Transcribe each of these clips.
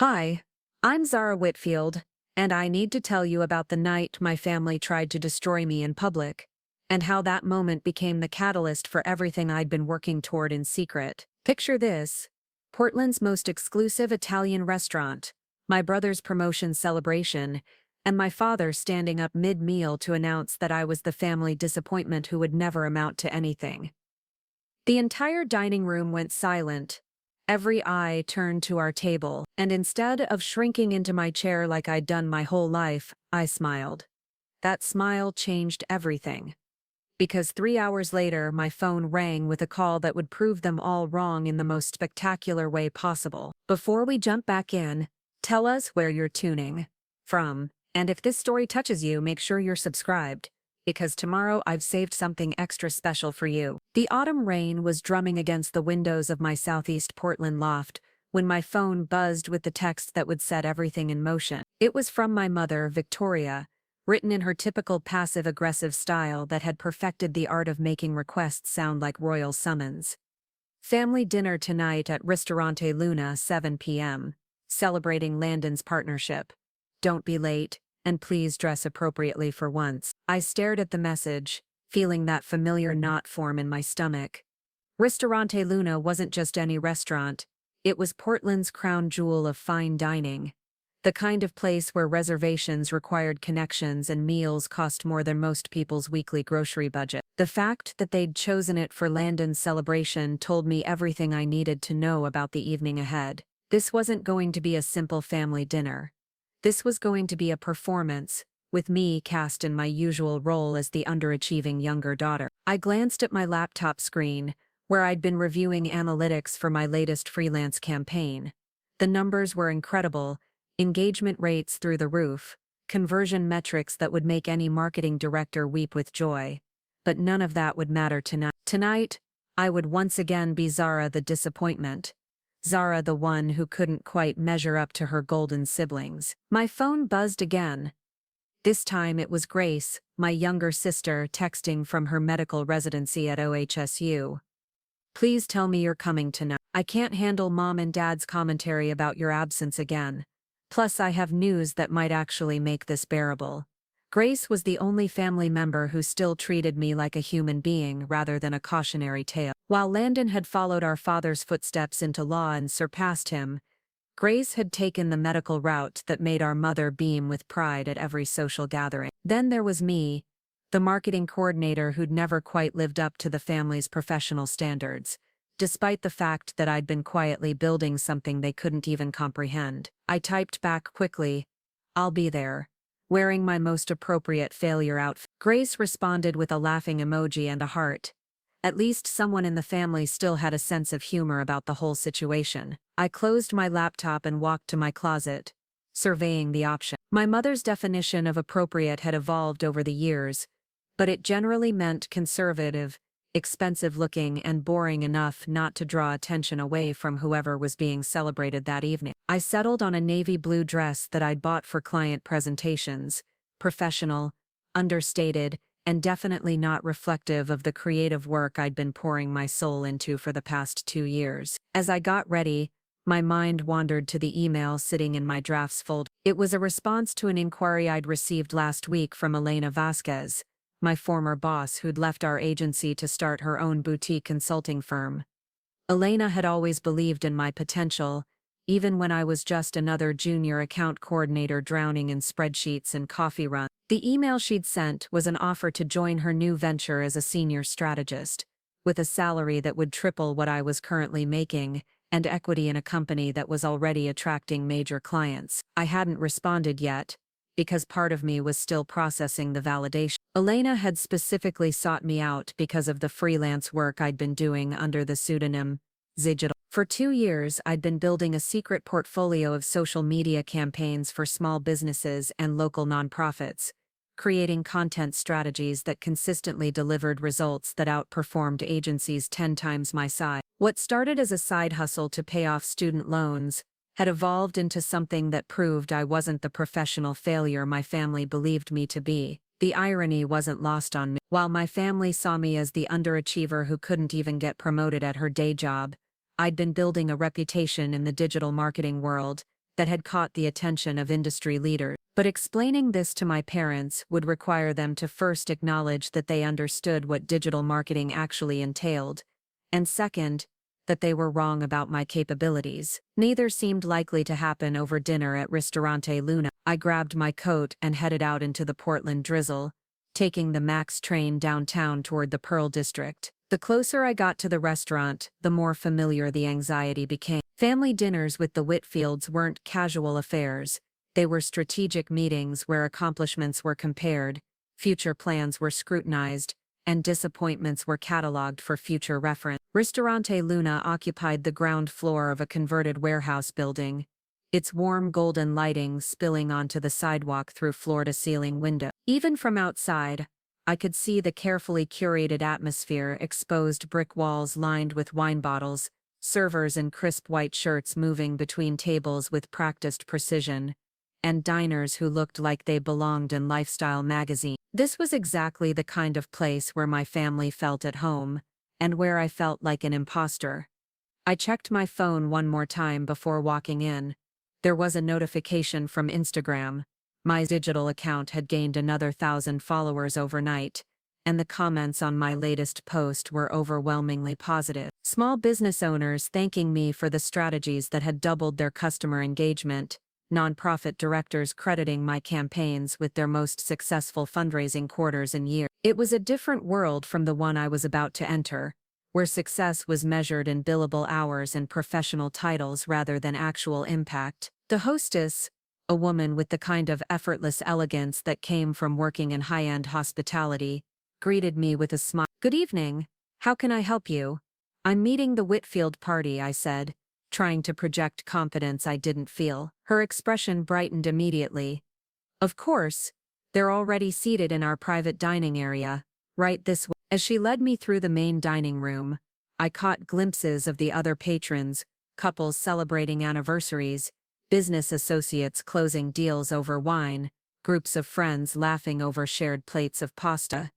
Hi, I'm Zara Whitfield, and I need to tell you about the night my family tried to destroy me in public, and how that moment became the catalyst for everything I'd been working toward in secret. Picture this: Portland's most exclusive Italian restaurant, my brother's promotion celebration, and my father standing up mid-meal to announce that I was the family disappointment who would never amount to anything. The entire dining room went silent. Every eye turned to our table, and instead of shrinking into my chair like I'd done my whole life, I smiled. That smile changed everything. Because 3 hours later, my phone rang with a call that would prove them all wrong in the most spectacular way possible. Before we jump back in, tell us where you're tuning from, and if this story touches you, make sure you're subscribed, because tomorrow I've saved something extra special for you. The autumn rain was drumming against the windows of my southeast Portland loft when my phone buzzed with the text that would set everything in motion. It was from my mother, Victoria, written in her typical passive-aggressive style that had perfected the art of making requests sound like royal summons. Family dinner tonight at Ristorante Luna, 7 p.m. Celebrating Landon's partnership. Don't be late, and please dress appropriately for once. I stared at the message, feeling that familiar knot form in my stomach. Ristorante Luna wasn't just any restaurant, it was Portland's crown jewel of fine dining. The kind of place where reservations required connections and meals cost more than most people's weekly grocery budget. The fact that they'd chosen it for Landon's celebration told me everything I needed to know about the evening ahead. This wasn't going to be a simple family dinner. This was going to be a performance, with me cast in my usual role as the underachieving younger daughter. I glanced at my laptop screen, where I'd been reviewing analytics for my latest freelance campaign. The numbers were incredible: engagement rates through the roof, conversion metrics that would make any marketing director weep with joy. But none of that would matter tonight. Tonight, I would once again be Zara the disappointment. Zara the one who couldn't quite measure up to her golden siblings. My phone buzzed again. This time it was Grace, my younger sister, texting from her medical residency at OHSU. Please tell me you're coming tonight. I can't handle Mom and Dad's commentary about your absence again. Plus, I have news that might actually make this bearable. Grace was the only family member who still treated me like a human being rather than a cautionary tale. While Landon had followed our father's footsteps into law and surpassed him, Grace had taken the medical route that made our mother beam with pride at every social gathering. Then there was me, the marketing coordinator who'd never quite lived up to the family's professional standards, despite the fact that I'd been quietly building something they couldn't even comprehend. I typed back quickly, "I'll be there," wearing my most appropriate failure outfit. Grace responded with a laughing emoji and a heart. At least someone in the family still had a sense of humor about the whole situation. I closed my laptop and walked to my closet, surveying the option. My mother's definition of appropriate had evolved over the years, but it generally meant conservative, expensive-looking, and boring enough not to draw attention away from whoever was being celebrated that evening. I settled on a navy blue dress that I'd bought for client presentations, professional, understated, and definitely not reflective of the creative work I'd been pouring my soul into for the past 2 years. As I got ready, my mind wandered to the email sitting in my drafts folder. It was a response to an inquiry I'd received last week from Elena Vasquez, my former boss who'd left our agency to start her own boutique consulting firm. Elena had always believed in my potential, even when I was just another junior account coordinator drowning in spreadsheets and coffee runs. The email she'd sent was an offer to join her new venture as a senior strategist, with a salary that would triple what I was currently making, and equity in a company that was already attracting major clients. I hadn't responded yet, because part of me was still processing the validation. Elena had specifically sought me out because of the freelance work I'd been doing under the pseudonym Zigital. For 2 years, I'd been building a secret portfolio of social media campaigns for small businesses and local nonprofits, creating content strategies that consistently delivered results that outperformed agencies 10 times my size. What started as a side hustle to pay off student loans had evolved into something that proved I wasn't the professional failure my family believed me to be. The irony wasn't lost on me. While my family saw me as the underachiever who couldn't even get promoted at her day job, I'd been building a reputation in the digital marketing world that had caught the attention of industry leaders. But explaining this to my parents would require them to first acknowledge that they understood what digital marketing actually entailed, and second, that they were wrong about my capabilities. Neither seemed likely to happen over dinner at Ristorante Luna. I grabbed my coat and headed out into the Portland drizzle, taking the Max train downtown toward the Pearl District. The closer I got to the restaurant, the more familiar the anxiety became. Family dinners with the Whitfields weren't casual affairs. They were strategic meetings where accomplishments were compared, future plans were scrutinized, and disappointments were cataloged for future reference. Ristorante Luna occupied the ground floor of a converted warehouse building, its warm golden lighting spilling onto the sidewalk through floor-to-ceiling windows. Even from outside, I could see the carefully curated atmosphere: exposed brick walls lined with wine bottles, servers in crisp white shirts moving between tables with practiced precision, and diners who looked like they belonged in lifestyle magazines. This was exactly the kind of place where my family felt at home, and where I felt like an imposter. I checked my phone one more time before walking in. There was a notification from Instagram. My digital account had gained another 1,000 followers overnight, and the comments on my latest post were overwhelmingly positive. Small business owners thanking me for the strategies that had doubled their customer engagement, nonprofit directors crediting my campaigns with their most successful fundraising quarters in years. It was a different world from the one I was about to enter, where success was measured in billable hours and professional titles rather than actual impact. The hostess, a woman with the kind of effortless elegance that came from working in high-end hospitality, greeted me with a smile. "Good evening. How can I help you?" "I'm meeting the Whitfield party," I said, trying to project confidence I didn't feel. Her expression brightened immediately. "Of course. They're already seated in our private dining area, right this way." As she led me through the main dining room, I caught glimpses of the other patrons, couples celebrating anniversaries, business associates closing deals over wine, groups of friends laughing over shared plates of pasta.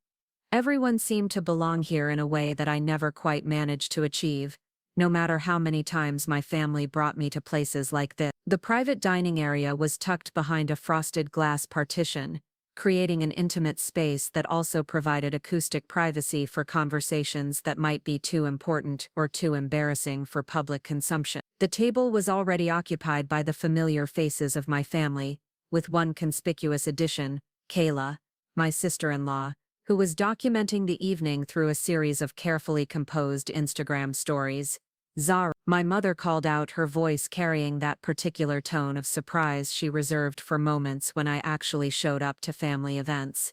Everyone seemed to belong here in a way that I never quite managed to achieve, no matter how many times my family brought me to places like this. The private dining area was tucked behind a frosted glass partition, creating an intimate space that also provided acoustic privacy for conversations that might be too important or too embarrassing for public consumption. The table was already occupied by the familiar faces of my family, with one conspicuous addition, Kayla, my sister-in-law, who was documenting the evening through a series of carefully composed Instagram stories. "Zara," my mother called out, her voice carrying that particular tone of surprise she reserved for moments when I actually showed up to family events.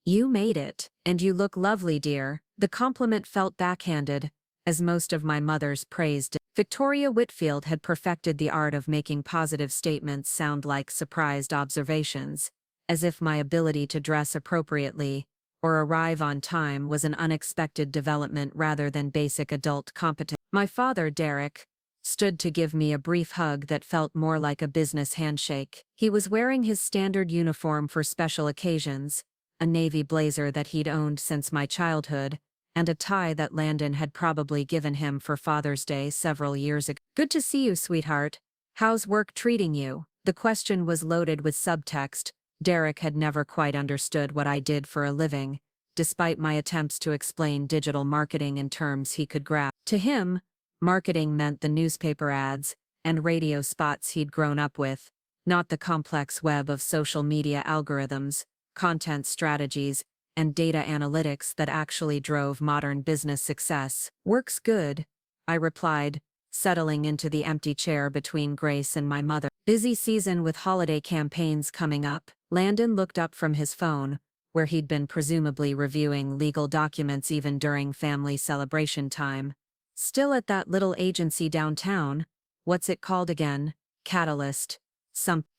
"You made it, and you look lovely, dear." The compliment felt backhanded, as most of my mother's praise did. Victoria Whitfield had perfected the art of making positive statements sound like surprised observations, as if my ability to dress appropriately or arrive on time was an unexpected development rather than basic adult competence. My father, Derek, stood to give me a brief hug that felt more like a business handshake. He was wearing his standard uniform for special occasions, a navy blazer that he'd owned since my childhood, and a tie that Landon had probably given him for Father's Day several years ago. "Good to see you, sweetheart. How's work treating you?" The question was loaded with subtext. Derek had never quite understood what I did for a living, despite my attempts to explain digital marketing in terms he could grasp. To him, marketing meant the newspaper ads and radio spots he'd grown up with, not the complex web of social media algorithms, content strategies, and data analytics that actually drove modern business success. "Work's good," I replied, settling into the empty chair between Grace and my mother. "Busy season with holiday campaigns coming up." Landon looked up from his phone, where he'd been presumably reviewing legal documents even during family celebration time. "Still at that little agency downtown. What's it called again?" "Catalyst."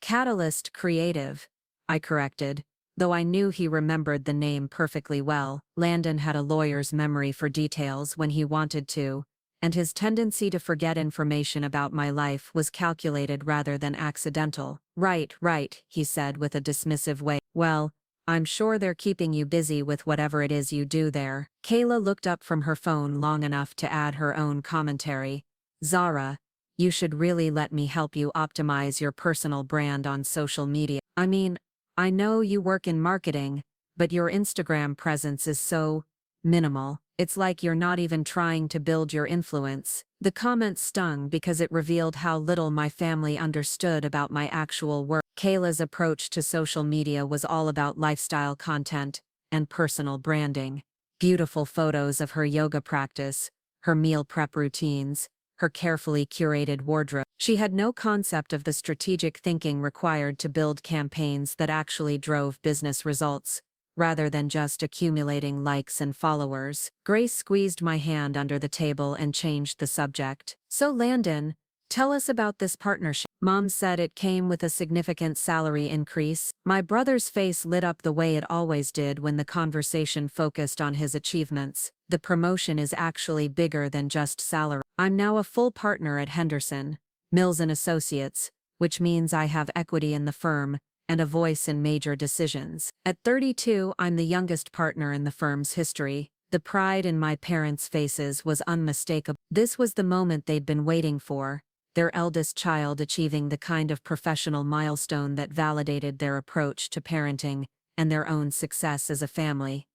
"Catalyst Creative," I corrected, though I knew he remembered the name perfectly well. Landon had a lawyer's memory for details when he wanted to, and his tendency to forget information about my life was calculated rather than accidental. Right, he said with a dismissive way. "Well, I'm sure they're keeping you busy with whatever it is you do there." Kayla looked up from her phone long enough to add her own commentary. "Zara, You should really let me help you optimize your personal brand on social media. I mean, I know you work in marketing, but your Instagram presence is so minimal. It's like you're not even trying to build your influence. The comment stung because it revealed how little my family understood about my actual work. Kayla's approach to social media was all about lifestyle content and personal branding. Beautiful photos of her yoga practice, her meal prep routines, her carefully curated wardrobe. She had no concept of the strategic thinking required to build campaigns that actually drove business results, rather than just accumulating likes and followers. Grace squeezed my hand under the table and changed the subject. So Landon, tell us about this partnership. Mom said it came with a significant salary increase. My brother's face lit up the way it always did when the conversation focused on his achievements. The promotion is actually bigger than just salary. I'm now a full partner at Henderson, Mills and Associates, which means I have equity in the firm and a voice in major decisions. At 32, I'm the youngest partner in the firm's history. The pride in my parents' faces was unmistakable. This was the moment they'd been waiting for, their eldest child achieving the kind of professional milestone that validated their approach to parenting and their own success as a family.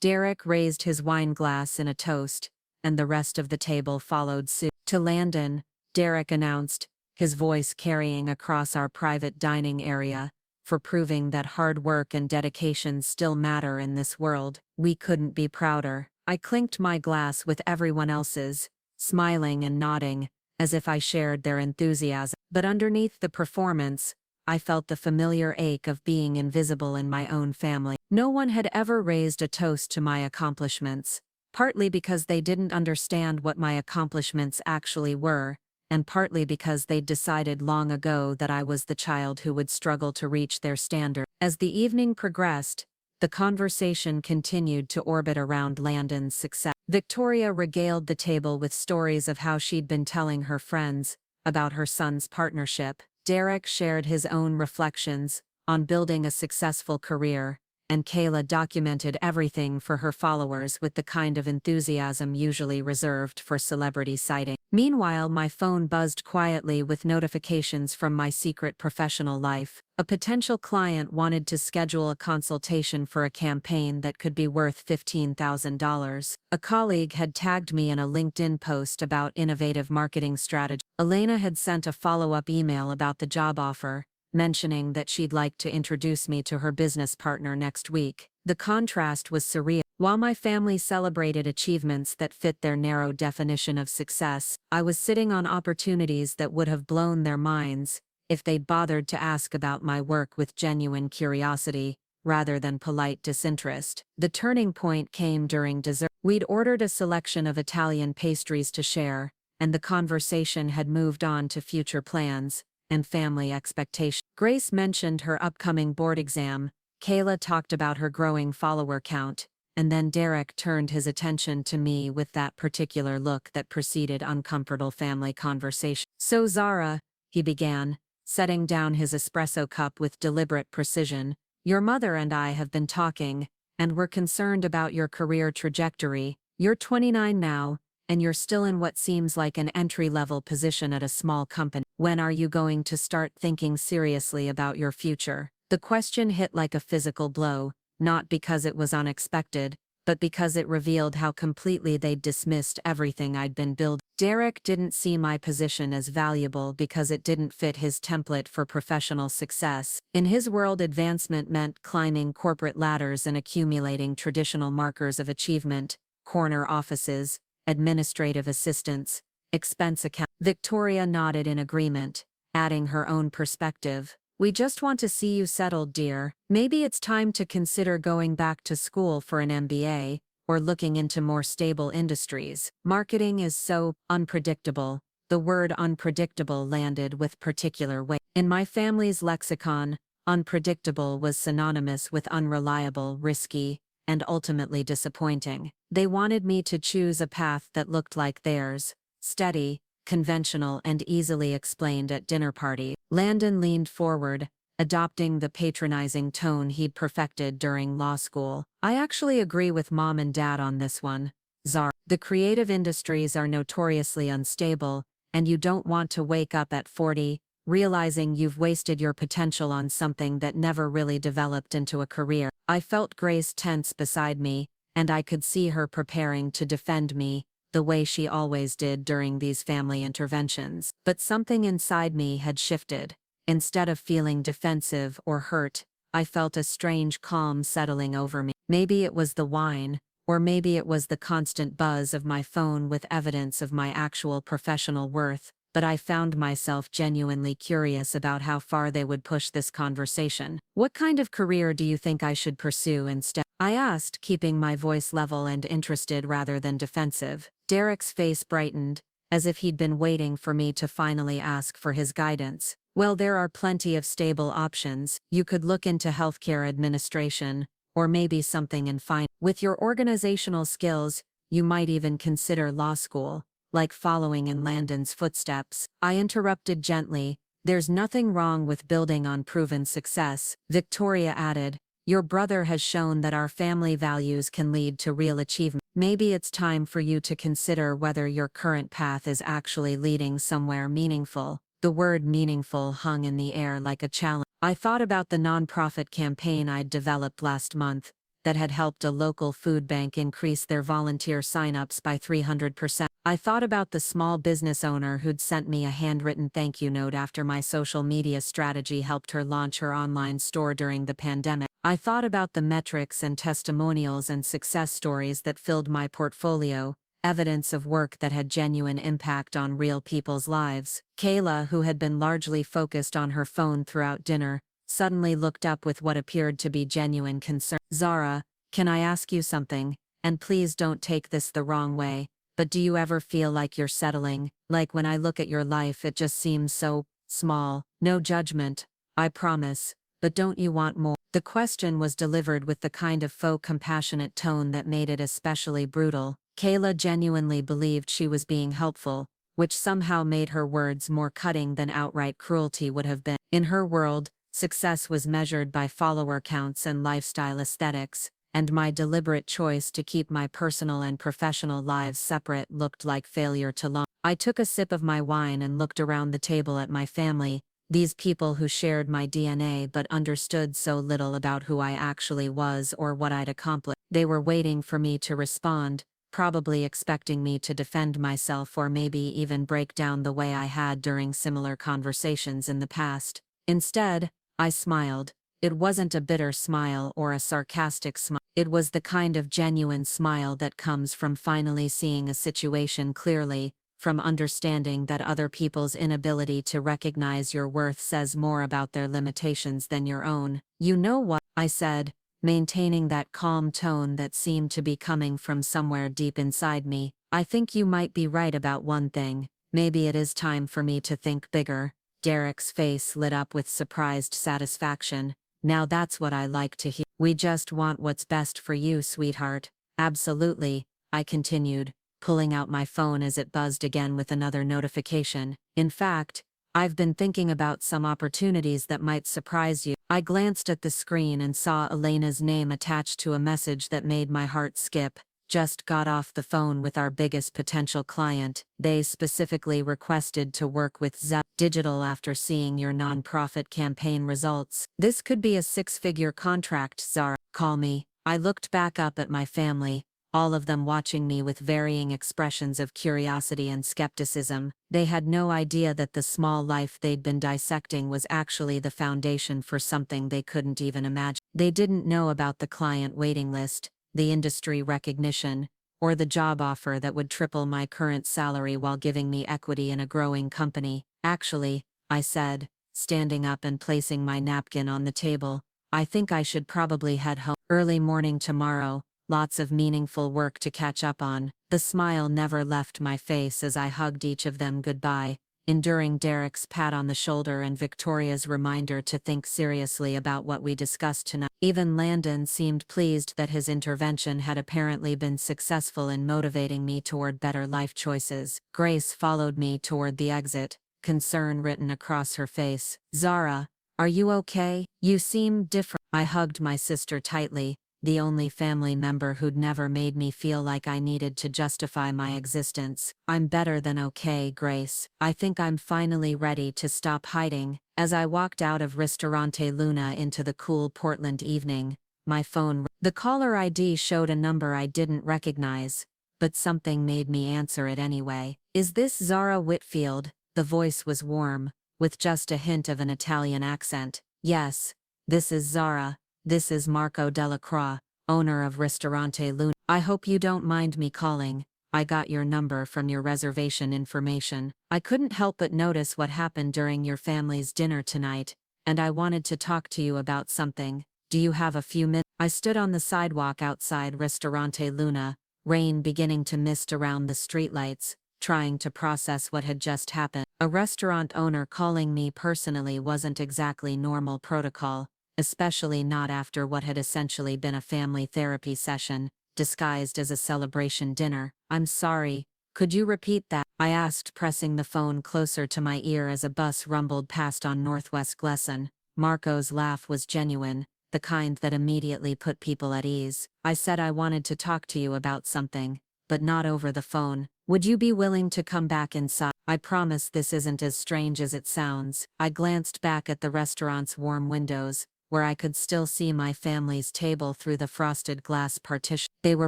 Derek raised his wine glass in a toast, and the rest of the table followed suit. To Landon, Derek announced, his voice carrying across our private dining area, for proving that hard work and dedication still matter in this world. We couldn't be prouder. I clinked my glass with everyone else's, smiling and nodding, as if I shared their enthusiasm. But underneath the performance, I felt the familiar ache of being invisible in my own family. No one had ever raised a toast to my accomplishments, partly because they didn't understand what my accomplishments actually were, and partly because they'd decided long ago that I was the child who would struggle to reach their standard. As the evening progressed, the conversation continued to orbit around Landon's success. Victoria regaled the table with stories of how she'd been telling her friends about her son's partnership. Derek shared his own reflections on building a successful career, and Kayla documented everything for her followers with the kind of enthusiasm usually reserved for celebrity sighting. Meanwhile, my phone buzzed quietly with notifications from my secret professional life. A potential client wanted to schedule a consultation for a campaign that could be worth $15,000. A colleague had tagged me in a LinkedIn post about innovative marketing strategy. Elena had sent a follow-up email about the job offer, mentioning that she'd like to introduce me to her business partner next week. The contrast was surreal. While my family celebrated achievements that fit their narrow definition of success, I was sitting on opportunities that would have blown their minds if they'd bothered to ask about my work with genuine curiosity, rather than polite disinterest. The turning point came during dessert. We'd ordered a selection of Italian pastries to share, and the conversation had moved on to future plans and family expectations. Grace mentioned her upcoming board exam, Kayla talked about her growing follower count, and then Derek turned his attention to me with that particular look that preceded uncomfortable family conversation. So Zara, he began, setting down his espresso cup with deliberate precision, your mother and I have been talking, and we're concerned about your career trajectory. You're 29 now, and you're still in what seems like an entry-level position at a small company. When are you going to start thinking seriously about your future? The question hit like a physical blow, not because it was unexpected, but because it revealed how completely they'd dismissed everything I'd been building. Derek didn't see my position as valuable because it didn't fit his template for professional success. In his world, advancement meant climbing corporate ladders and accumulating traditional markers of achievement, corner offices, administrative assistants, expense account. Victoria nodded in agreement, adding her own perspective. We just want to see you settled, dear. Maybe it's time to consider going back to school for an MBA, or looking into more stable industries. Marketing is so unpredictable. The word unpredictable landed with particular weight. In my family's lexicon, unpredictable was synonymous with unreliable, risky, and ultimately disappointing. They wanted me to choose a path that looked like theirs, steady, conventional, and easily explained at dinner parties. Landon leaned forward, adopting the patronizing tone he'd perfected during law school. I actually agree with Mom and Dad on this one, Zara. The creative industries are notoriously unstable, and you don't want to wake up at 40, realizing you've wasted your potential on something that never really developed into a career. I felt Grace tense beside me, and I could see her preparing to defend me, the way she always did during these family interventions. But something inside me had shifted. Instead of feeling defensive or hurt, I felt a strange calm settling over me. Maybe it was the wine, or maybe it was the constant buzz of my phone with evidence of my actual professional worth, but I found myself genuinely curious about how far they would push this conversation. "What kind of career do you think I should pursue instead?" I asked, keeping my voice level and interested rather than defensive. Derek's face brightened, as if he'd been waiting for me to finally ask for his guidance. "Well, there are plenty of stable options. You could look into healthcare administration, or maybe something in finance. With your organizational skills, you might even consider law school, like following in Landon's footsteps." I interrupted gently. "There's nothing wrong with building on proven success," Victoria added. "Your brother has shown that our family values can lead to real achievement. Maybe it's time for you to consider whether your current path is actually leading somewhere meaningful." The word meaningful hung in the air like a challenge. I thought about the nonprofit campaign I'd developed last month that had helped a local food bank increase their volunteer signups by 300%. I thought about the small business owner who'd sent me a handwritten thank you note after my social media strategy helped her launch her online store during the pandemic. I thought about the metrics and testimonials and success stories that filled my portfolio, evidence of work that had genuine impact on real people's lives. Kayla, who had been largely focused on her phone throughout dinner, suddenly looked up with what appeared to be genuine concern. "Zara, can I ask you something? And please don't take this the wrong way, but do you ever feel like you're settling? Like when I look at your life, it just seems so small." "No judgment, I promise, but don't you want more?" The question was delivered with the kind of faux compassionate tone that made it especially brutal. Kayla genuinely believed she was being helpful, which somehow made her words more cutting than outright cruelty would have been. In her world, success was measured by follower counts and lifestyle aesthetics, and my deliberate choice to keep my personal and professional lives separate looked like failure to launch. I took a sip of my wine and looked around the table at my family, these people who shared my DNA but understood so little about who I actually was or what I'd accomplished. They were waiting for me to respond, probably expecting me to defend myself or maybe even break down the way I had during similar conversations in the past. Instead, I smiled. It wasn't a bitter smile or a sarcastic smile. It was the kind of genuine smile that comes from finally seeing a situation clearly, from understanding that other people's inability to recognize your worth says more about their limitations than your own. "You know what?" I said, maintaining that calm tone that seemed to be coming from somewhere deep inside me. "I think you might be right about one thing. Maybe it is time for me to think bigger." Derek's face lit up with surprised satisfaction. "Now that's what I like to hear. We just want what's best for you, sweetheart." "Absolutely," I continued, pulling out my phone as it buzzed again with another notification. "In fact, I've been thinking about some opportunities that might surprise you." I glanced at the screen and saw Elena's name attached to a message that made my heart skip. "Just got off the phone with our biggest potential client. They specifically requested to work with Zara Digital after seeing your nonprofit campaign results. This could be a six-figure contract, Zara. Call me." I looked back up at my family, all of them watching me with varying expressions of curiosity and skepticism. They had no idea that the small life they'd been dissecting was actually the foundation for something they couldn't even imagine. They didn't know about the client waiting list, the industry recognition, or the job offer that would triple my current salary while giving me equity in a growing company. "Actually," I said, standing up and placing my napkin on the table, "I think I should probably head home. Early morning tomorrow, lots of meaningful work to catch up on." The smile never left my face as I hugged each of them goodbye, enduring Derek's pat on the shoulder and Victoria's reminder to think seriously about what we discussed tonight. Even Landon seemed pleased that his intervention had apparently been successful in motivating me toward better life choices. Grace followed me toward the exit, concern written across her face. "Zara, are you okay? You seem different." I hugged my sister tightly, the only family member who'd never made me feel like I needed to justify my existence. I'm better than okay, Grace. I think I'm finally ready to stop hiding. As I walked out of Ristorante Luna into the cool Portland evening, my phone. The caller ID showed a number I didn't recognize, but something made me answer it anyway. Is this Zara Whitfield? The voice was warm, with just a hint of an Italian accent. Yes, this is Zara. This is Marco Delacroix, owner of Ristorante Luna. I hope you don't mind me calling. I got your number from your reservation information. I couldn't help but notice what happened during your family's dinner tonight, and I wanted to talk to you about something. Do you have a few minutes? I stood on the sidewalk outside Ristorante Luna, rain beginning to mist around the streetlights, trying to process what had just happened. A restaurant owner calling me personally wasn't exactly normal protocol, especially not after what had essentially been a family therapy session, disguised as a celebration dinner. I'm sorry, could you repeat that? I asked, pressing the phone closer to my ear as a bus rumbled past on Northwest Glesson. Marco's laugh was genuine, the kind that immediately put people at ease. I said I wanted to talk to you about something, but not over the phone. Would you be willing to come back inside? I promise this isn't as strange as it sounds. I glanced back at the restaurant's warm windows, where I could still see my family's table through the frosted glass partition. They were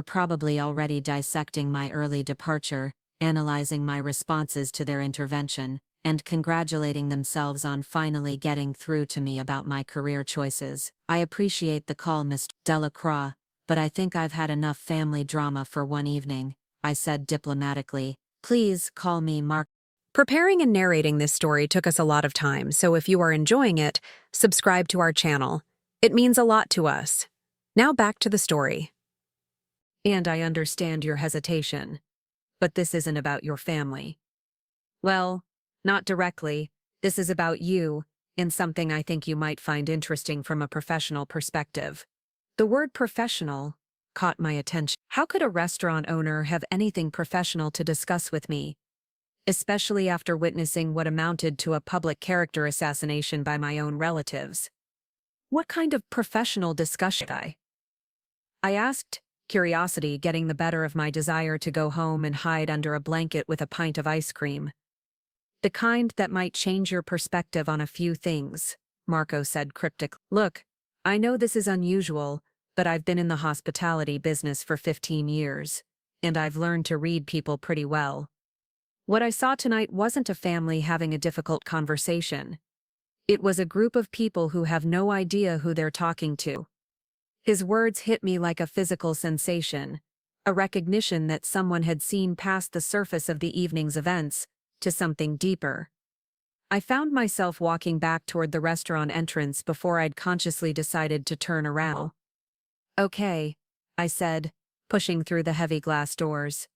probably already dissecting my early departure, analyzing my responses to their intervention, and congratulating themselves on finally getting through to me about my career choices. I appreciate the call, Mr. Delacroix, but I think I've had enough family drama for one evening, I said diplomatically. Please call me Mark. Preparing and narrating this story took us a lot of time, so if you are enjoying it, subscribe to our channel. It means a lot to us. Now back to the story. And I understand your hesitation, but this isn't about your family. Well, not directly. This is about you, and something I think you might find interesting from a professional perspective. The word professional caught my attention. How could a restaurant owner have anything professional to discuss with me, especially after witnessing what amounted to a public character assassination by my own relatives? What kind of professional discussion? I asked, curiosity getting the better of my desire to go home and hide under a blanket with a pint of ice cream. The kind that might change your perspective on a few things, Marco said cryptically. Look, I know this is unusual, but I've been in the hospitality business for 15 years, and I've learned to read people pretty well. What I saw tonight wasn't a family having a difficult conversation. It was a group of people who have no idea who they're talking to. His words hit me like a physical sensation, a recognition that someone had seen past the surface of the evening's events to something deeper. I found myself walking back toward the restaurant entrance before I'd consciously decided to turn around. Okay, I said, pushing through the heavy glass doors.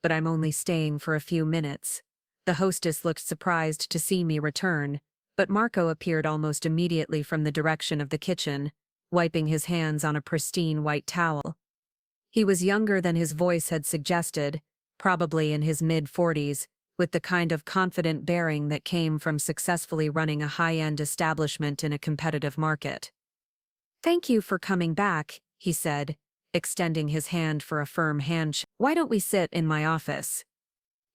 But I'm only staying for a few minutes. The hostess looked surprised to see me return, but Marco appeared almost immediately from the direction of the kitchen, wiping his hands on a pristine white towel. He was younger than his voice had suggested, probably in his mid-40s, with the kind of confident bearing that came from successfully running a high-end establishment in a competitive market. Thank you for coming back, he said, extending his hand for a firm handshake. Why don't we sit in my office?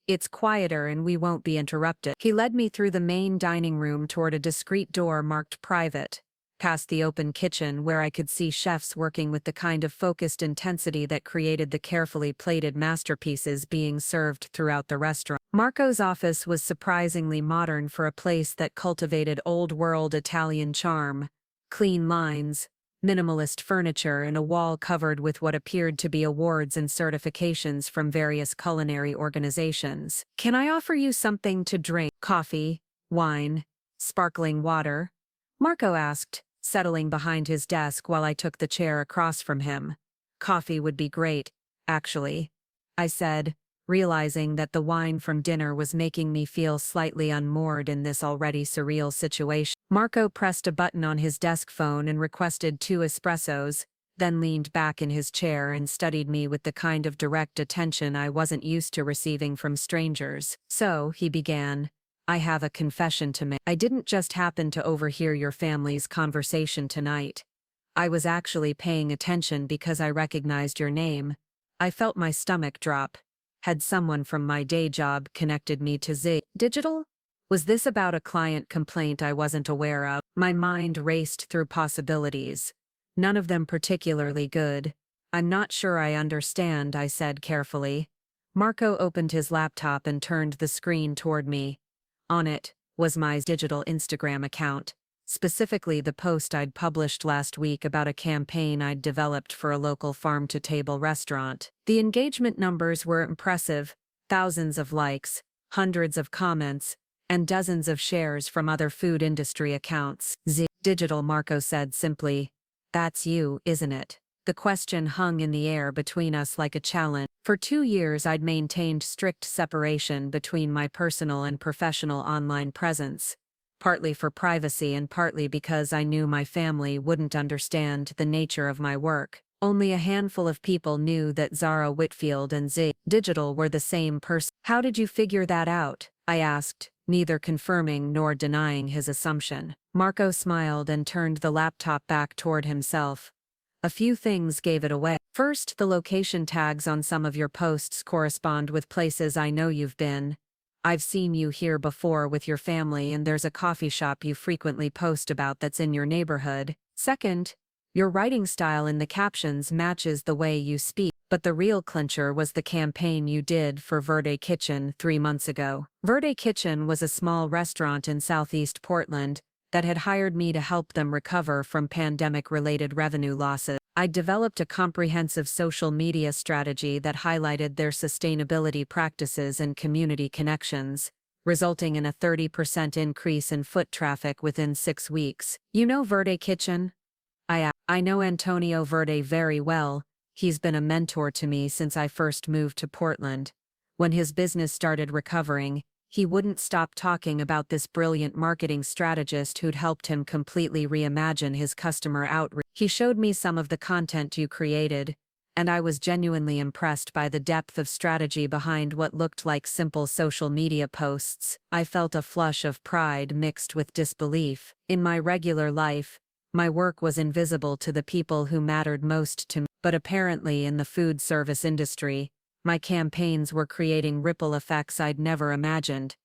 It's quieter and we won't be interrupted. He led me through the main dining room toward a discreet door marked private, past the open kitchen where I could see chefs working with the kind of focused intensity that created the carefully plated masterpieces being served throughout the restaurant. Marco's office was surprisingly modern for a place that cultivated old-world Italian charm, clean lines, minimalist furniture, and a wall covered with what appeared to be awards and certifications from various culinary organizations. Can I offer you something to drink? Coffee, wine, sparkling water? Marco asked, settling behind his desk while I took the chair across from him. Coffee would be great, actually, I said, realizing that the wine from dinner was making me feel slightly unmoored in this already surreal situation. Marco pressed a button on his desk phone and requested 2 espressos, then leaned back in his chair and studied me with the kind of direct attention I wasn't used to receiving from strangers. So, he began, I have a confession to make. I didn't just happen to overhear your family's conversation tonight. I was actually paying attention because I recognized your name. I felt my stomach drop. Had someone from my day job connected me to Z Digital? Was this about a client complaint I wasn't aware of? My mind raced through possibilities. None of them particularly good. I'm not sure I understand, I said carefully. Marco opened his laptop and turned the screen toward me. On it was my digital Instagram account, specifically the post I'd published last week about a campaign I'd developed for a local farm-to-table restaurant. The engagement numbers were impressive, thousands of likes, hundreds of comments, and dozens of shares from other food industry accounts. Z Digital, Marco said simply. That's you, isn't it? The question hung in the air between us like a challenge. For 2 years I'd maintained strict separation between my personal and professional online presence, partly for privacy and partly because I knew my family wouldn't understand the nature of my work. Only a handful of people knew that Zara Whitfield and Z Digital were the same person. How did you figure that out? I asked, neither confirming nor denying his assumption. Marco smiled and turned the laptop back toward himself. A few things gave it away. First, the location tags on some of your posts correspond with places I know you've been. I've seen you here before with your family, and there's a coffee shop you frequently post about that's in your neighborhood. Second, your writing style in the captions matches the way you speak. But the real clincher was the campaign you did for Verde Kitchen 3 months ago. Verde Kitchen was a small restaurant in Southeast Portland that had hired me to help them recover from pandemic-related revenue losses. I developed a comprehensive social media strategy that highlighted their sustainability practices and community connections, resulting in a 30% increase in foot traffic within 6 weeks. You know Verde Kitchen? I know Antonio Verde very well. He's been a mentor to me since I first moved to Portland. When his business started recovering, he wouldn't stop talking about this brilliant marketing strategist who'd helped him completely reimagine his customer outreach. He showed me some of the content you created, and I was genuinely impressed by the depth of strategy behind what looked like simple social media posts. I felt a flush of pride mixed with disbelief. In my regular life, my work was invisible to the people who mattered most to me, but apparently in the food service industry, my campaigns were creating ripple effects I'd never imagined.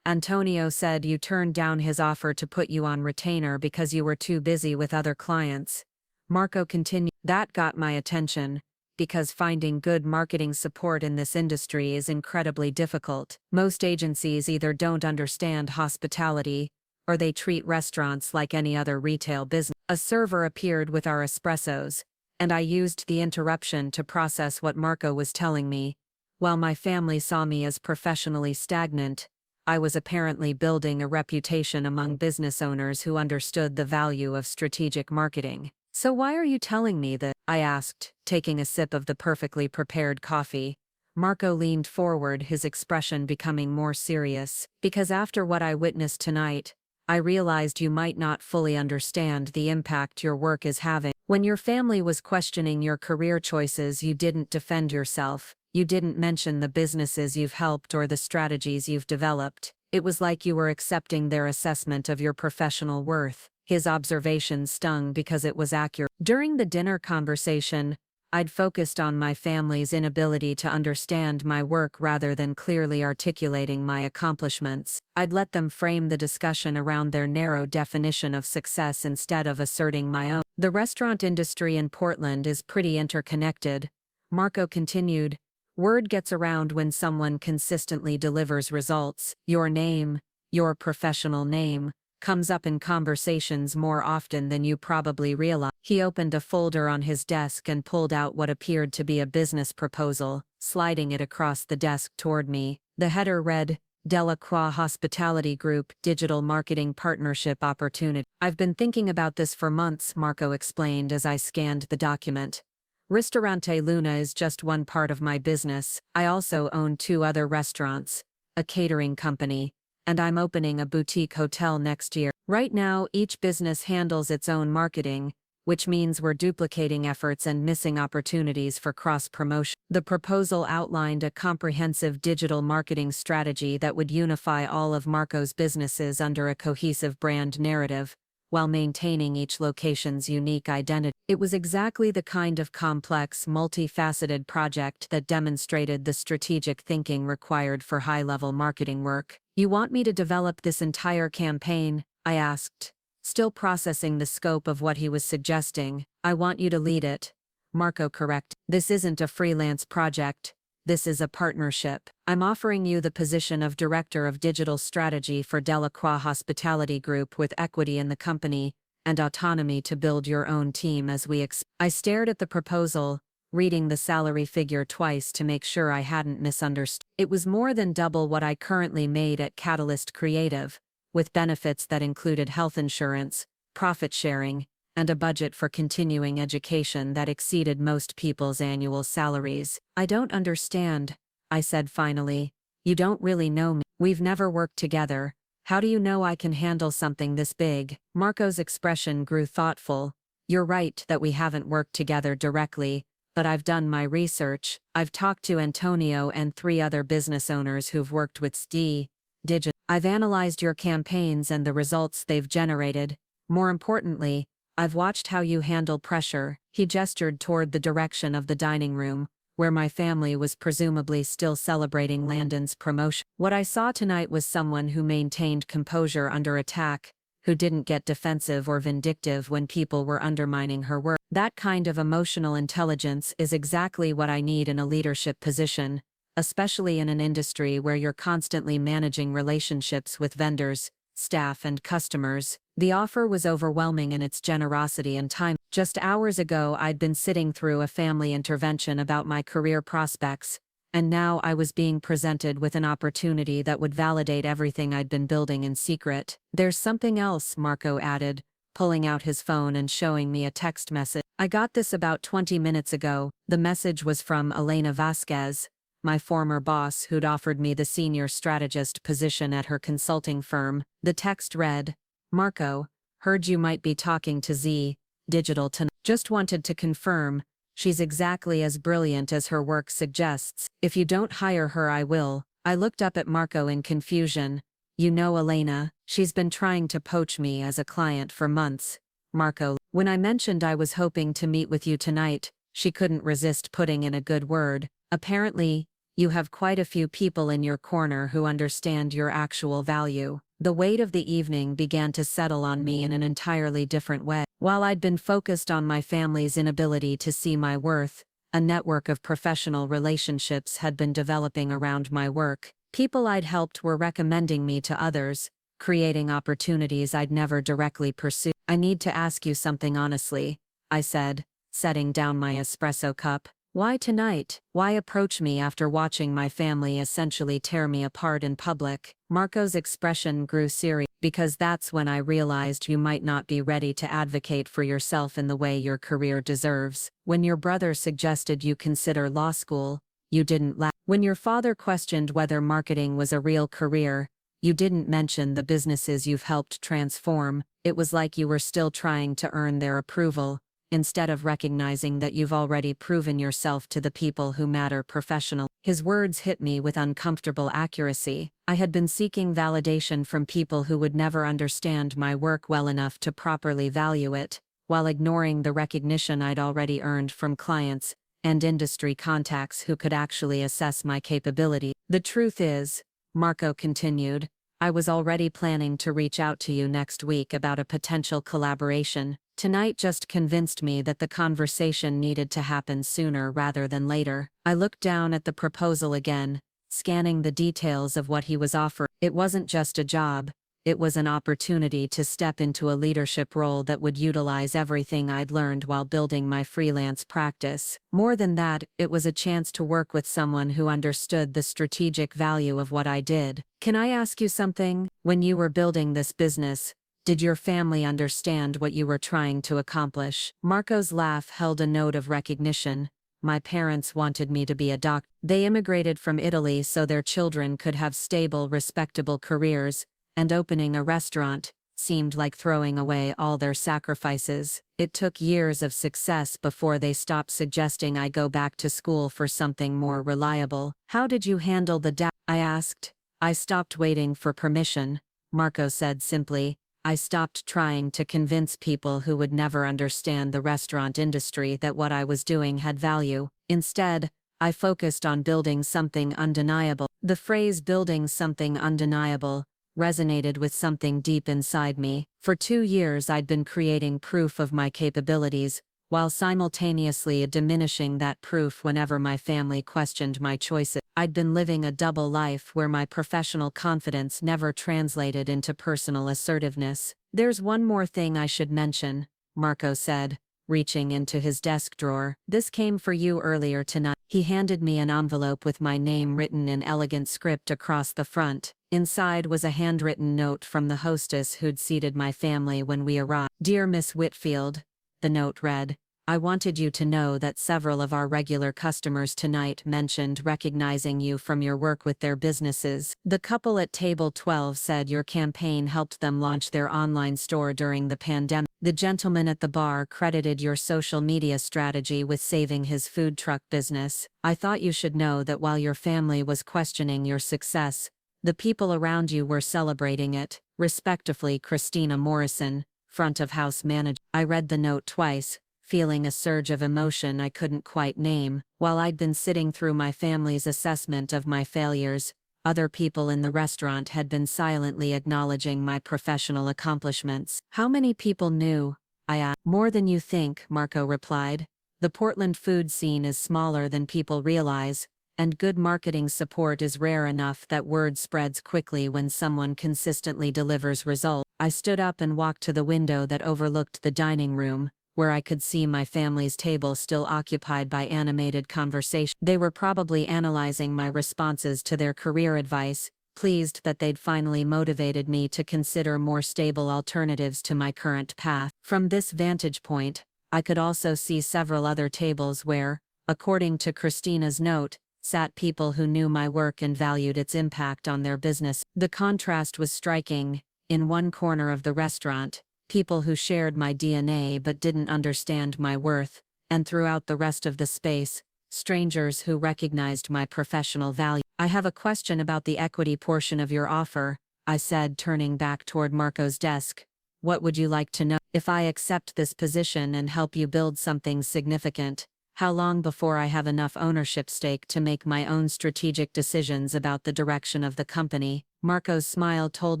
Antonio said you turned down his offer to put you on retainer because you were too busy with other clients. Marco continued. That got my attention, because finding good marketing support in this industry is incredibly difficult. Most agencies either don't understand hospitality, or they treat restaurants like any other retail business. A server appeared with our espressos, and I used the interruption to process what Marco was telling me. While my family saw me as professionally stagnant, I was apparently building a reputation among business owners who understood the value of strategic marketing. So why are you telling me that? I asked, taking a sip of the perfectly prepared coffee. Marco leaned forward, his expression becoming more serious. Because after what I witnessed tonight, I realized you might not fully understand the impact your work is having. When your family was questioning your career choices, you didn't defend yourself. You didn't mention the businesses you've helped or the strategies you've developed. It was like you were accepting their assessment of your professional worth. His observation stung because it was accurate. During the dinner conversation, I'd focused on my family's inability to understand my work rather than clearly articulating my accomplishments. I'd let them frame the discussion around their narrow definition of success instead of asserting my own. The restaurant industry in Portland is pretty interconnected, Marco continued. Word gets around when someone consistently delivers results. Your name, your professional name, comes up in conversations more often than you probably realize. He opened a folder on his desk and pulled out what appeared to be a business proposal, sliding it across the desk toward me. The header read, Delacroix Hospitality Group Digital Marketing Partnership Opportunity. I've been thinking about this for months, Marco explained as I scanned the document. Ristorante Luna is just one part of my business. I also own 2 other restaurants, a catering company, and I'm opening a boutique hotel next year. Right now, each business handles its own marketing, which means we're duplicating efforts and missing opportunities for cross-promotion. The proposal outlined a comprehensive digital marketing strategy that would unify all of Marco's businesses under a cohesive brand narrative, while maintaining each location's unique identity. It was exactly the kind of complex, multifaceted project that demonstrated the strategic thinking required for high-level marketing work. "You want me to develop this entire campaign?" I asked, still processing the scope of what he was suggesting. "I want you to lead it," Marco corrected. "This isn't a freelance project. This is a partnership. I'm offering you the position of Director of Digital Strategy for Delacroix Hospitality Group with equity in the company and autonomy to build your own team as we I stared at the proposal, reading the salary figure twice to make sure I hadn't misunderstood. It was more than double what I currently made at Catalyst Creative, with benefits that included health insurance, profit sharing, and a budget for continuing education that exceeded most people's annual salaries. "I don't understand," I said finally. "You don't really know me. We've never worked together. How do you know I can handle something this big?" Marco's expression grew thoughtful. "You're right that we haven't worked together directly, but I've done my research. I've talked to Antonio and 3 other business owners who've worked with Digital. I've analyzed your campaigns and the results they've generated. More importantly, I've watched how you handle pressure." He gestured toward the direction of the dining room, where my family was presumably still celebrating Landon's promotion. "What I saw tonight was someone who maintained composure under attack, who didn't get defensive or vindictive when people were undermining her work. That kind of emotional intelligence is exactly what I need in a leadership position, especially in an industry where you're constantly managing relationships with vendors, staff, and customers." The offer was overwhelming in its generosity and time. Just hours ago, I'd been sitting through a family intervention about my career prospects, and now I was being presented with an opportunity that would validate everything I'd been building in secret. "There's something else," Marco added, pulling out his phone and showing me a text message. "I got this about 20 minutes ago." The message was from Elena Vasquez, my former boss who'd offered me the senior strategist position at her consulting firm. The text read, "Marco, heard you might be talking to Digital tonight. Just wanted to confirm, she's exactly as brilliant as her work suggests. If you don't hire her, I will." I looked up at Marco in confusion. "You know Elena, she's been trying to poach me as a client for months." Marco, "When I mentioned I was hoping to meet with you tonight, she couldn't resist putting in a good word. Apparently, you have quite a few people in your corner who understand your actual value." The weight of the evening began to settle on me in an entirely different way. While I'd been focused on my family's inability to see my worth, a network of professional relationships had been developing around my work. People I'd helped were recommending me to others, creating opportunities I'd never directly pursued. "I need to ask you something honestly," I said, setting down my espresso cup. "Why tonight? Why approach me after watching my family essentially tear me apart in public?" Marco's expression grew serious. "Because that's when I realized you might not be ready to advocate for yourself in the way your career deserves. When your brother suggested you consider law school, you didn't laugh. When your father questioned whether marketing was a real career, you didn't mention the businesses you've helped transform. It was like you were still trying to earn their approval, instead of recognizing that you've already proven yourself to the people who matter professionally." His words hit me with uncomfortable accuracy. I had been seeking validation from people who would never understand my work well enough to properly value it, while ignoring the recognition I'd already earned from clients and industry contacts who could actually assess my capability. "The truth is," Marco continued, "I was already planning to reach out to you next week about a potential collaboration. Tonight just convinced me that the conversation needed to happen sooner rather than later." I looked down at the proposal again, scanning the details of what he was offering. It wasn't just a job, it was an opportunity to step into a leadership role that would utilize everything I'd learned while building my freelance practice. More than that, it was a chance to work with someone who understood the strategic value of what I did. "Can I ask you something? When you were building this business, did your family understand what you were trying to accomplish?" Marco's laugh held a note of recognition. "My parents wanted me to be a doctor. They immigrated from Italy so their children could have stable, respectable careers, and opening a restaurant seemed like throwing away all their sacrifices. It took years of success before they stopped suggesting I go back to school for something more reliable." "How did you handle the doubt?" I asked. "I stopped waiting for permission," Marco said simply. I stopped trying to convince people who would never understand the restaurant industry that what I was doing had value. Instead, I focused on building something undeniable. The phrase building something undeniable resonated with something deep inside me. For 2 years I'd been creating proof of my capabilities, while simultaneously diminishing that proof whenever my family questioned my choices. I'd been living a double life where my professional confidence never translated into personal assertiveness. "There's one more thing I should mention," Marco said, reaching into his desk drawer. "This came for you earlier tonight." He handed me an envelope with my name written in elegant script across the front. Inside was a handwritten note from the hostess who'd seated my family when we arrived. "Dear Miss Whitfield," the note read, "I wanted you to know that several of our regular customers tonight mentioned recognizing you from your work with their businesses. The couple at table 12 said your campaign helped them launch their online store during the pandemic. The gentleman at the bar credited your social media strategy with saving his food truck business. I thought you should know that while your family was questioning your success, the people around you were celebrating it. Respectfully, Christina Morrison, front of house manager." I read the note twice, feeling a surge of emotion I couldn't quite name. While I'd been sitting through my family's assessment of my failures, other people in the restaurant had been silently acknowledging my professional accomplishments. "How many people knew?" I asked. "More than you think," Marco replied. "The Portland food scene is smaller than people realize, and good marketing support is rare enough that word spreads quickly when someone consistently delivers results." I stood up and walked to the window that overlooked the dining room, where I could see my family's table still occupied by animated conversation. They were probably analyzing my responses to their career advice, pleased that they'd finally motivated me to consider more stable alternatives to my current path. From this vantage point, I could also see several other tables where, according to Christina's note, sat people who knew my work and valued its impact on their business. The contrast was striking. In one corner of the restaurant, people who shared my DNA but didn't understand my worth, and throughout the rest of the space, strangers who recognized my professional value. "I have a question about the equity portion of your offer," I said, turning back toward Marco's desk. "What would you like to know? If I accept this position and help you build something significant, how long before I have enough ownership stake to make my own strategic decisions about the direction of the company?" Marco's smile told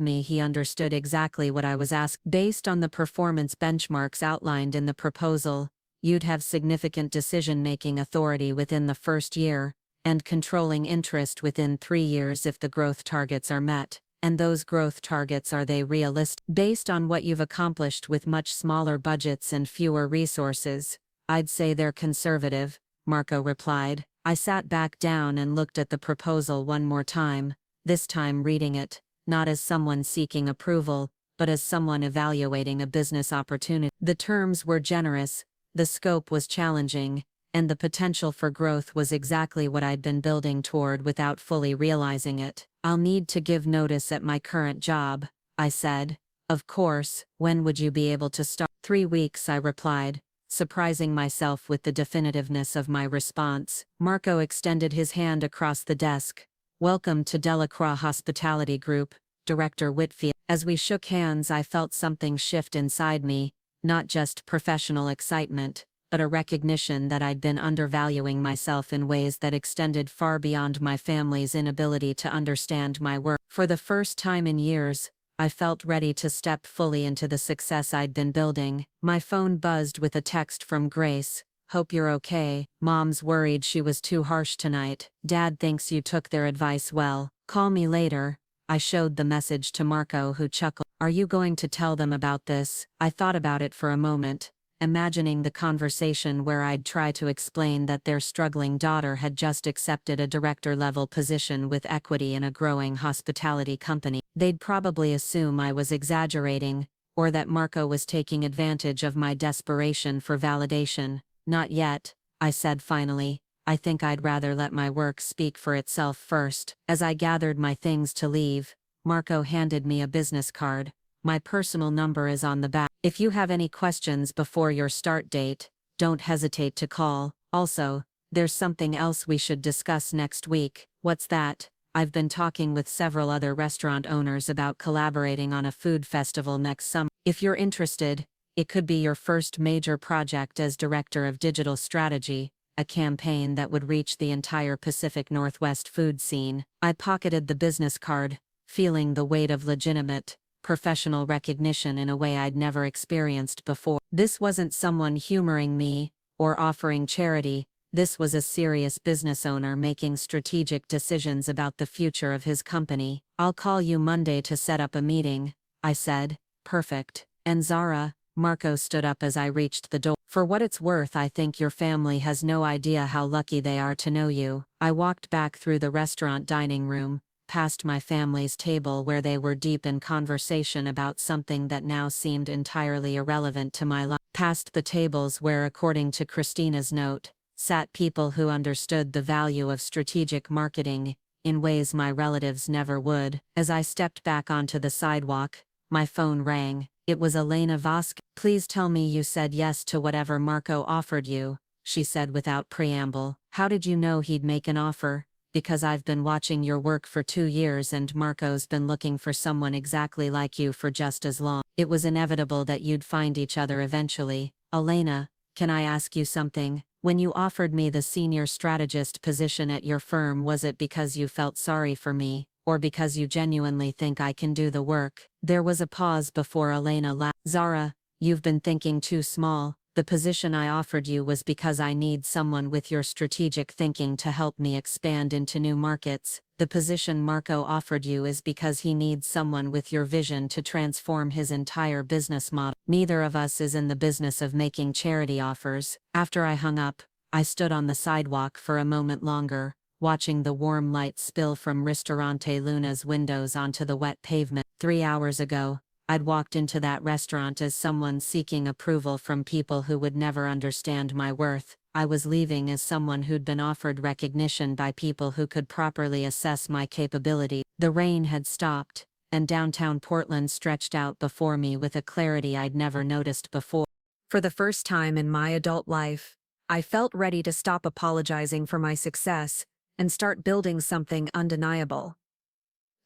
me he understood exactly what I was asking. "Based on the performance benchmarks outlined in the proposal, you'd have significant decision-making authority within the first year, and controlling interest within 3 years if the growth targets are met. And those growth targets, are they realistic? Based on what you've accomplished with much smaller budgets and fewer resources, I'd say they're conservative," Marco replied. I sat back down and looked at the proposal one more time, this time reading it, not as someone seeking approval, but as someone evaluating a business opportunity. The terms were generous, the scope was challenging, and the potential for growth was exactly what I'd been building toward without fully realizing it. "I'll need to give notice at my current job," I said. "Of course, when would you be able to start?" 3 weeks, I replied, surprising myself with the definitiveness of my response. Marco extended his hand across the desk. "Welcome to Delacroix Hospitality Group, Director Whitfield." As we shook hands, I felt something shift inside me, not just professional excitement, but a recognition that I'd been undervaluing myself in ways that extended far beyond my family's inability to understand my work. For the first time in years, I felt ready to step fully into the success I'd been building. My phone buzzed with a text from Grace. "Hope you're okay. Mom's worried she was too harsh tonight. Dad thinks you took their advice well. Call me later." I showed the message to Marco, who chuckled. "Are you going to tell them about this?" I thought about it for a moment, imagining the conversation where I'd try to explain that their struggling daughter had just accepted a director-level position with equity in a growing hospitality company. They'd probably assume I was exaggerating, or that Marco was taking advantage of my desperation for validation. "Not yet," I said finally. "I think I'd rather let my work speak for itself first." As I gathered my things to leave, Marco handed me a business card. "My personal number is on the back. If you have any questions before your start date, don't hesitate to call. Also, there's something else we should discuss next week." "What's that?" I've been talking with several other restaurant owners about collaborating on a food festival next summer. If you're interested, it could be your first major project as Director of Digital Strategy, a campaign that would reach the entire Pacific Northwest food scene. I pocketed the business card, feeling the weight of legitimate, professional recognition in a way I'd never experienced before. This wasn't someone humoring me or offering charity. This was a serious business owner making strategic decisions about the future of his company. "I'll call you Monday to set up a meeting," I said. "Perfect." "And Zara," Marco stood up as I reached the door. "For what it's worth, I think your family has no idea how lucky they are to know you." I walked back through the restaurant dining room, past my family's table where they were deep in conversation about something that now seemed entirely irrelevant to my life. Past the tables where, according to Christina's note, sat people who understood the value of strategic marketing in ways my relatives never would. As I stepped back onto the sidewalk, my phone rang. It was Elena Vosk. "Please tell me you said yes to whatever Marco offered you," she said without preamble. "How did you know he'd make an offer?" "Because I've been watching your work for 2 years and Marco's been looking for someone exactly like you for just as long. It was inevitable that you'd find each other eventually." "Elena, can I ask you something? When you offered me the senior strategist position at your firm, was it because you felt sorry for me, or because you genuinely think I can do the work?" There was a pause before Elena laughed. "Zara, you've been thinking too small. The position I offered you was because I need someone with your strategic thinking to help me expand into new markets. The position Marco offered you is because he needs someone with your vision to transform his entire business model. Neither of us is in the business of making charity offers." After I hung up, I stood on the sidewalk for a moment longer, watching the warm light spill from Ristorante Luna's windows onto the wet pavement. 3 hours ago, I'd walked into that restaurant as someone seeking approval from people who would never understand my worth. I was leaving as someone who'd been offered recognition by people who could properly assess my capability. The rain had stopped, and downtown Portland stretched out before me with a clarity I'd never noticed before. For the first time in my adult life, I felt ready to stop apologizing for my success and start building something undeniable.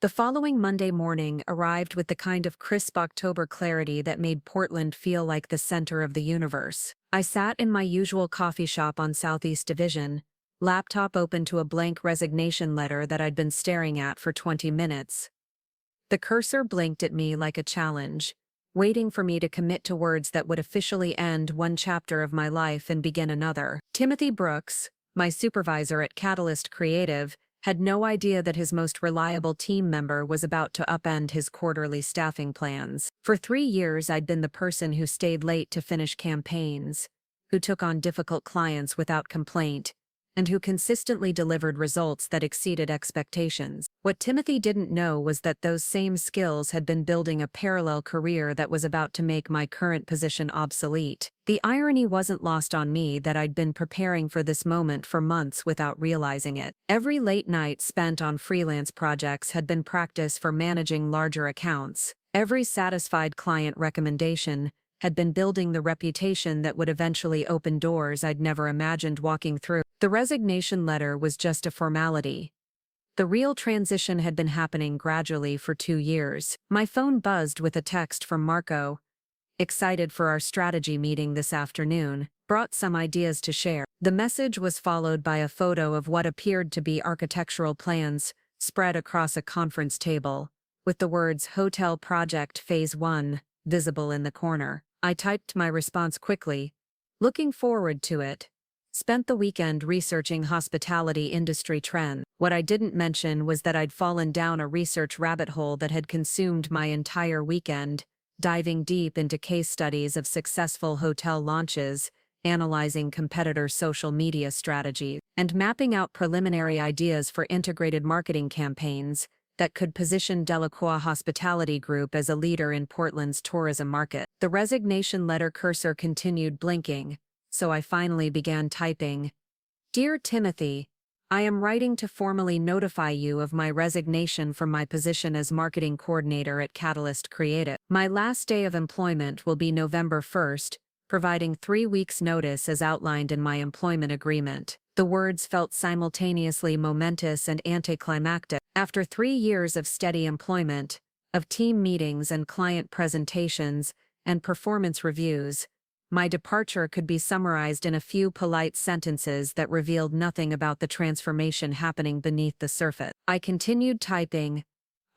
The following Monday morning arrived with the kind of crisp October clarity that made Portland feel like the center of the universe. I sat in my usual coffee shop on Southeast Division, laptop open to a blank resignation letter that I'd been staring at for 20 minutes. The cursor blinked at me like a challenge, waiting for me to commit to words that would officially end one chapter of my life and begin another. Timothy Brooks, my supervisor at Catalyst Creative, had no idea that his most reliable team member was about to upend his quarterly staffing plans. For 3 years, I'd been the person who stayed late to finish campaigns, who took on difficult clients without complaint, and who consistently delivered results that exceeded expectations. What Timothy didn't know was that those same skills had been building a parallel career that was about to make my current position obsolete. The irony wasn't lost on me that I'd been preparing for this moment for months without realizing it. Every late night spent on freelance projects had been practice for managing larger accounts. Every satisfied client recommendation had been building the reputation that would eventually open doors I'd never imagined walking through. The resignation letter was just a formality. The real transition had been happening gradually for 2 years. My phone buzzed with a text from Marco. "Excited for our strategy meeting this afternoon. Brought some ideas to share." The message was followed by a photo of what appeared to be architectural plans spread across a conference table, with the words "Hotel Project Phase 1" visible in the corner. I typed my response quickly. "Looking forward to it. Spent the weekend researching hospitality industry trends." What I didn't mention was that I'd fallen down a research rabbit hole that had consumed my entire weekend, diving deep into case studies of successful hotel launches, analyzing competitor social media strategies, and mapping out preliminary ideas for integrated marketing campaigns that could position Delacroix Hospitality Group as a leader in Portland's tourism market. The resignation letter cursor continued blinking, so I finally began typing. "Dear Timothy, I am writing to formally notify you of my resignation from my position as marketing coordinator at Catalyst Creative. My last day of employment will be November 1st, providing 3 weeks' notice as outlined in my employment agreement. The words felt simultaneously momentous and anticlimactic. After 3 years of steady employment, of team meetings and client presentations, and performance reviews, my departure could be summarized in a few polite sentences that revealed nothing about the transformation happening beneath the surface. I continued typing.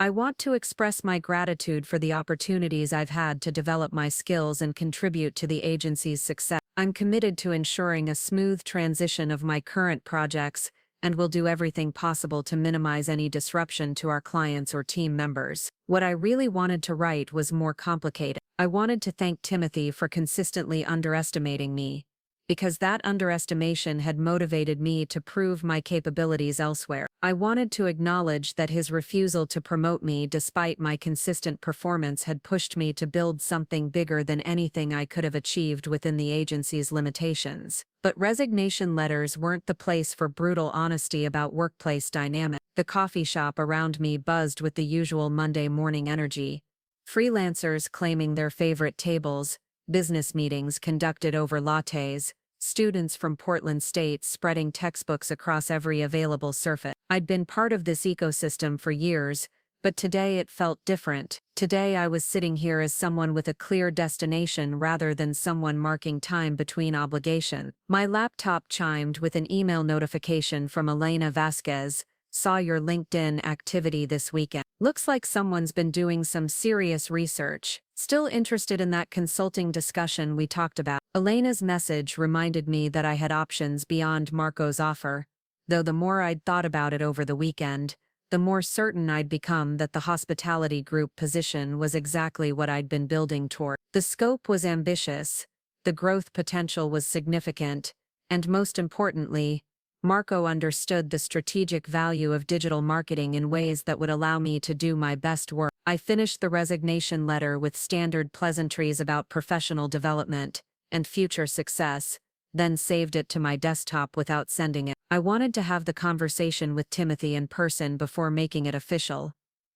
I want to express my gratitude for the opportunities I've had to develop my skills and contribute to the agency's success. I'm committed to ensuring a smooth transition of my current projects and will do everything possible to minimize any disruption to our clients or team members. What I really wanted to write was more complicated. I wanted to thank Timothy for consistently underestimating me, because that underestimation had motivated me to prove my capabilities elsewhere. I wanted to acknowledge that his refusal to promote me despite my consistent performance had pushed me to build something bigger than anything I could have achieved within the agency's limitations. But resignation letters weren't the place for brutal honesty about workplace dynamics. The coffee shop around me buzzed with the usual Monday morning energy. Freelancers claiming their favorite tables, business meetings conducted over lattes, students from Portland State spreading textbooks across every available surface. I'd been part of this ecosystem for years, but today it felt different. Today I was sitting here as someone with a clear destination rather than someone marking time between obligations. My laptop chimed with an email notification from Elena Vasquez. Saw your LinkedIn activity this weekend. Looks like someone's been doing some serious research. Still interested in that consulting discussion we talked about. Elena's message reminded me that I had options beyond Marco's offer, though the more I'd thought about it over the weekend, the more certain I'd become that the hospitality group position was exactly what I'd been building toward. The scope was ambitious, the growth potential was significant, and most importantly, Marco understood the strategic value of digital marketing in ways that would allow me to do my best work. I finished the resignation letter with standard pleasantries about professional development and future success, then saved it to my desktop without sending it. I wanted to have the conversation with Timothy in person before making it official,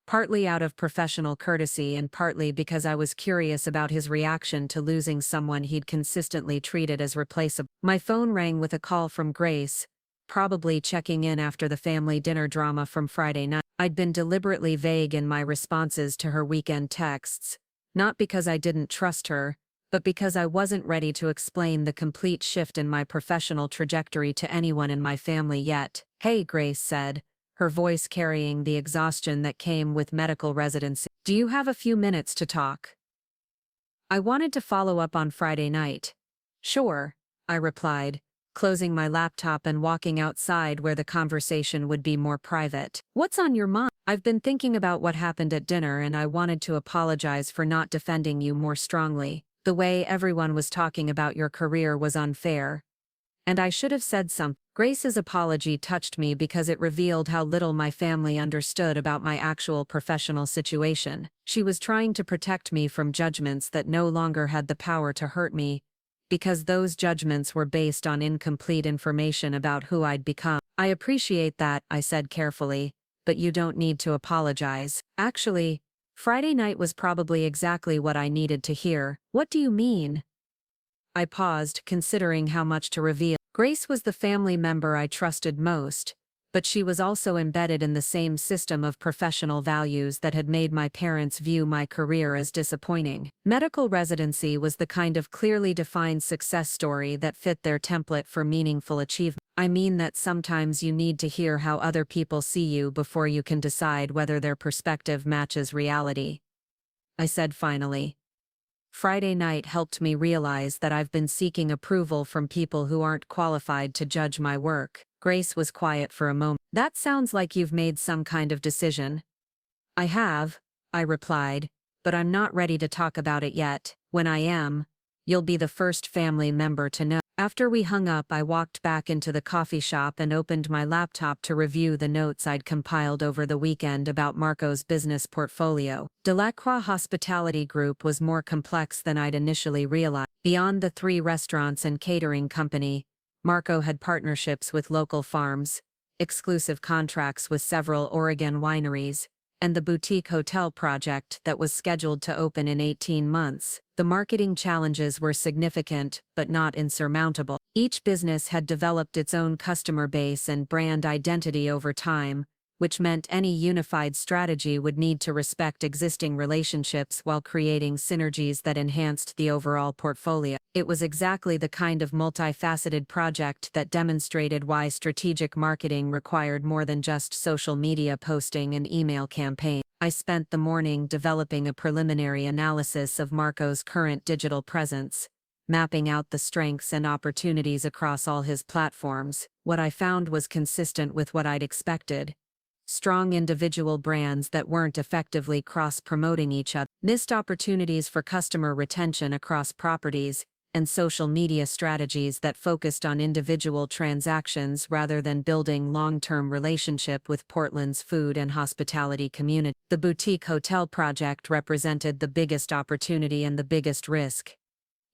partly out of professional courtesy and partly because I was curious about his reaction to losing someone he'd consistently treated as replaceable. My phone rang with a call from Grace, probably checking in after the family dinner drama from Friday night. I'd been deliberately vague in my responses to her weekend texts, not because I didn't trust her, but because I wasn't ready to explain the complete shift in my professional trajectory to anyone in my family yet. "Hey," Grace said, her voice carrying the exhaustion that came with medical residency. "Do you have a few minutes to talk?" I wanted to follow up on Friday night. "Sure," I replied, closing my laptop and walking outside where the conversation would be more private. "What's on your mind?" "I've been thinking about what happened at dinner and I wanted to apologize for not defending you more strongly. The way everyone was talking about your career was unfair. And I should have said something." Grace's apology touched me because it revealed how little my family understood about my actual professional situation. She was trying to protect me from judgments that no longer had the power to hurt me, because those judgments were based on incomplete information about who I'd become. "I appreciate that," I said carefully, "but you don't need to apologize. Actually, Friday night was probably exactly what I needed to hear." "What do you mean?" I paused, considering how much to reveal. Grace was the family member I trusted most, but she was also embedded in the same system of professional values that had made my parents view my career as disappointing. Medical residency was the kind of clearly defined success story that fit their template for meaningful achievement. "I mean that sometimes you need to hear how other people see you before you can decide whether their perspective matches reality," I said finally. Friday night helped me realize that I've been seeking approval from people who aren't qualified to judge my work. Grace was quiet for a moment. "That sounds like you've made some kind of decision." "I have," I replied, "but I'm not ready to talk about it yet. When I am, you'll be the first family member to know." After we hung up, I walked back into the coffee shop and opened my laptop to review the notes I'd compiled over the weekend about Marco's business portfolio. Delacroix Hospitality Group was more complex than I'd initially realized. Beyond the 3 restaurants and catering company, Marco had partnerships with local farms, exclusive contracts with several Oregon wineries, and the boutique hotel project that was scheduled to open in 18 months. The marketing challenges were significant, but not insurmountable. Each business had developed its own customer base and brand identity over time, which meant any unified strategy would need to respect existing relationships while creating synergies that enhanced the overall portfolio. It was exactly the kind of multifaceted project that demonstrated why strategic marketing required more than just social media posting and email campaigns. I spent the morning developing a preliminary analysis of Marco's current digital presence, mapping out the strengths and opportunities across all his platforms. What I found was consistent with what I'd expected. Strong individual brands that weren't effectively cross-promoting each other, missed opportunities for customer retention across properties, and social media strategies that focused on individual transactions rather than building long-term relationship with Portland's food and hospitality community. The boutique hotel project represented the biggest opportunity and the biggest risk.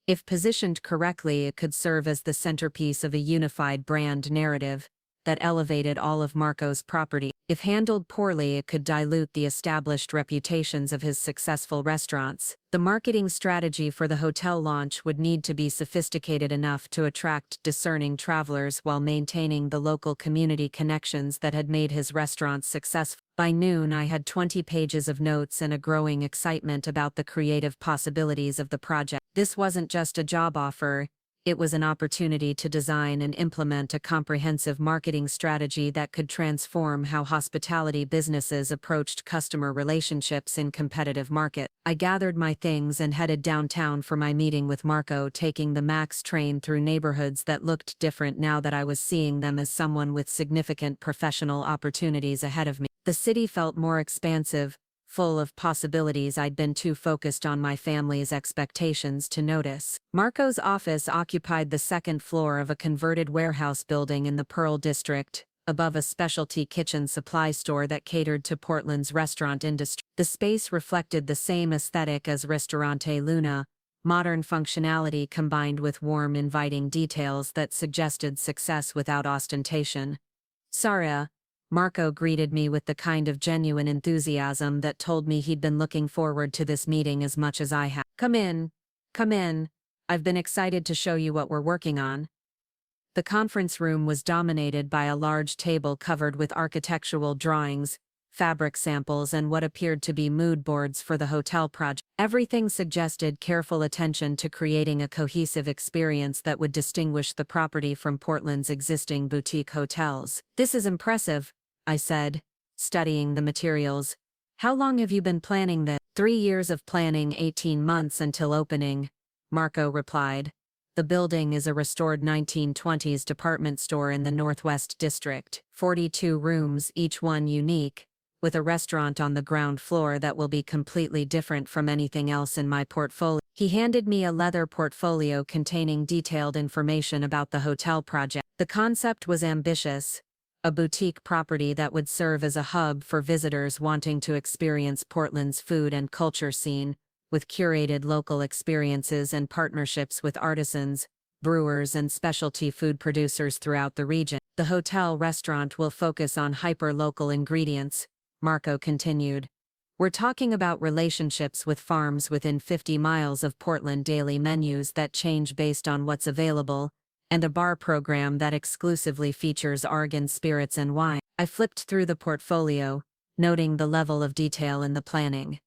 If positioned correctly, it could serve as the centerpiece of a unified brand narrative that elevated all of Marco's property. If handled poorly, it could dilute the established reputations of his successful restaurants. The marketing strategy for the hotel launch would need to be sophisticated enough to attract discerning travelers while maintaining the local community connections that had made his restaurants successful. By noon, I had 20 pages of notes and a growing excitement about the creative possibilities of the project. This wasn't just a job offer. It was an opportunity to design and implement a comprehensive marketing strategy that could transform how hospitality businesses approached customer relationships in competitive markets. I gathered my things and headed downtown for my meeting with Marco, taking the MAX train through neighborhoods that looked different now that I was seeing them as someone with significant professional opportunities ahead of me. The city felt more expansive, full of possibilities I'd been too focused on my family's expectations to notice. Marco's office occupied the second floor of a converted warehouse building in the Pearl District, above a specialty kitchen supply store that catered to Portland's restaurant industry. The space reflected the same aesthetic as Ristorante Luna, modern functionality combined with warm, inviting details that suggested success without ostentation. Zara, Marco greeted me with the kind of genuine enthusiasm that told me he'd been looking forward to this meeting as much as I had. Come in. Come in. I've been excited to show you what we're working on." The conference room was dominated by a large table covered with architectural drawings, fabric samples, and what appeared to be mood boards for the hotel project. Everything suggested careful attention to creating a cohesive experience that would distinguish the property from Portland's existing boutique hotels. "This is impressive," I said, studying the materials. "How long have you been planning this?" 3 years of planning, 18 months until opening," Marco replied. "The building is a restored 1920s department store in the Northwest District, 42 rooms, each one unique, with a restaurant on the ground floor that will be completely different from anything else in my portfolio." He handed me a leather portfolio containing detailed information about the hotel project. The concept was ambitious. A boutique property that would serve as a hub for visitors wanting to experience Portland's food and culture scene, with curated local experiences and partnerships with artisans, brewers, and specialty food producers throughout the region. "The hotel restaurant will focus on hyper-local ingredients," Marco continued. "We're talking about relationships with farms within 50 miles of Portland, daily menus that change based on what's available, and a bar program that exclusively features Oregon spirits and wine." I flipped through the portfolio, noting the level of detail in the planning.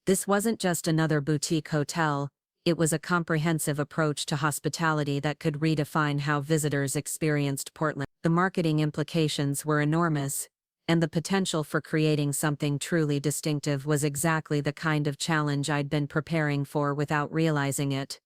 This wasn't just another boutique hotel, it was a comprehensive approach to hospitality that could redefine how visitors experienced Portland. The marketing implications were enormous, and the potential for creating something truly distinctive was exactly the kind of challenge I'd been preparing for without realizing it.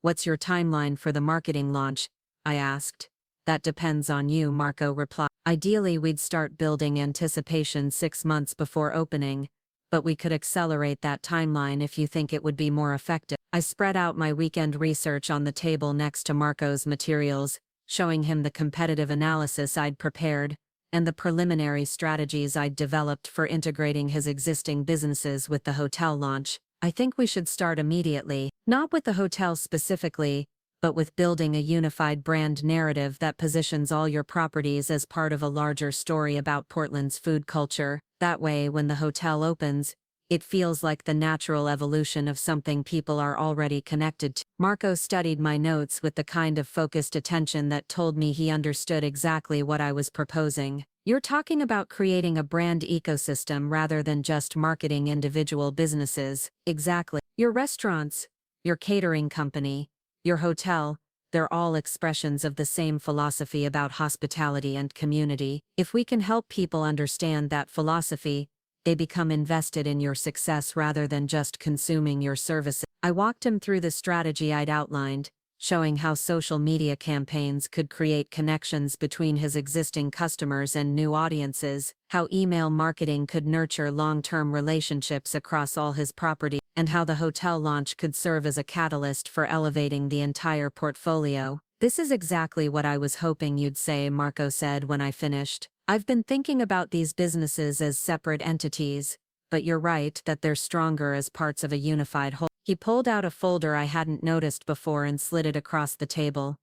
"What's your timeline for the marketing launch?" I asked. "That depends on you," Marco replied. "Ideally, we'd start building anticipation 6 months before opening, but we could accelerate that timeline if you think it would be more effective." I spread out my weekend research on the table next to Marco's materials, showing him the competitive analysis I'd prepared and the preliminary strategies I'd developed for integrating his existing businesses with the hotel launch. "I think we should start immediately, not with the hotel specifically, but with building a unified brand narrative that positions all your properties as part of a larger story about Portland's food culture," That way, when the hotel opens, it feels like the natural evolution of something people are already connected to. Marco studied my notes with the kind of focused attention that told me he understood exactly what I was proposing. You're talking about creating a brand ecosystem rather than just marketing individual businesses. Exactly. Your restaurants, your catering company, your hotel, they're all expressions of the same philosophy about hospitality and community. If we can help people understand that philosophy, they become invested in your success rather than just consuming your services. I walked him through the strategy I'd outlined, showing how social media campaigns could create connections between his existing customers and new audiences, how email marketing could nurture long-term relationships across all his properties, and how the hotel launch could serve as a catalyst for elevating the entire portfolio. This is exactly what I was hoping you'd say, Marco said when I finished. I've been thinking about these businesses as separate entities, but you're right that they're stronger as parts of a unified whole. He pulled out a folder I hadn't noticed before and slid it across the table.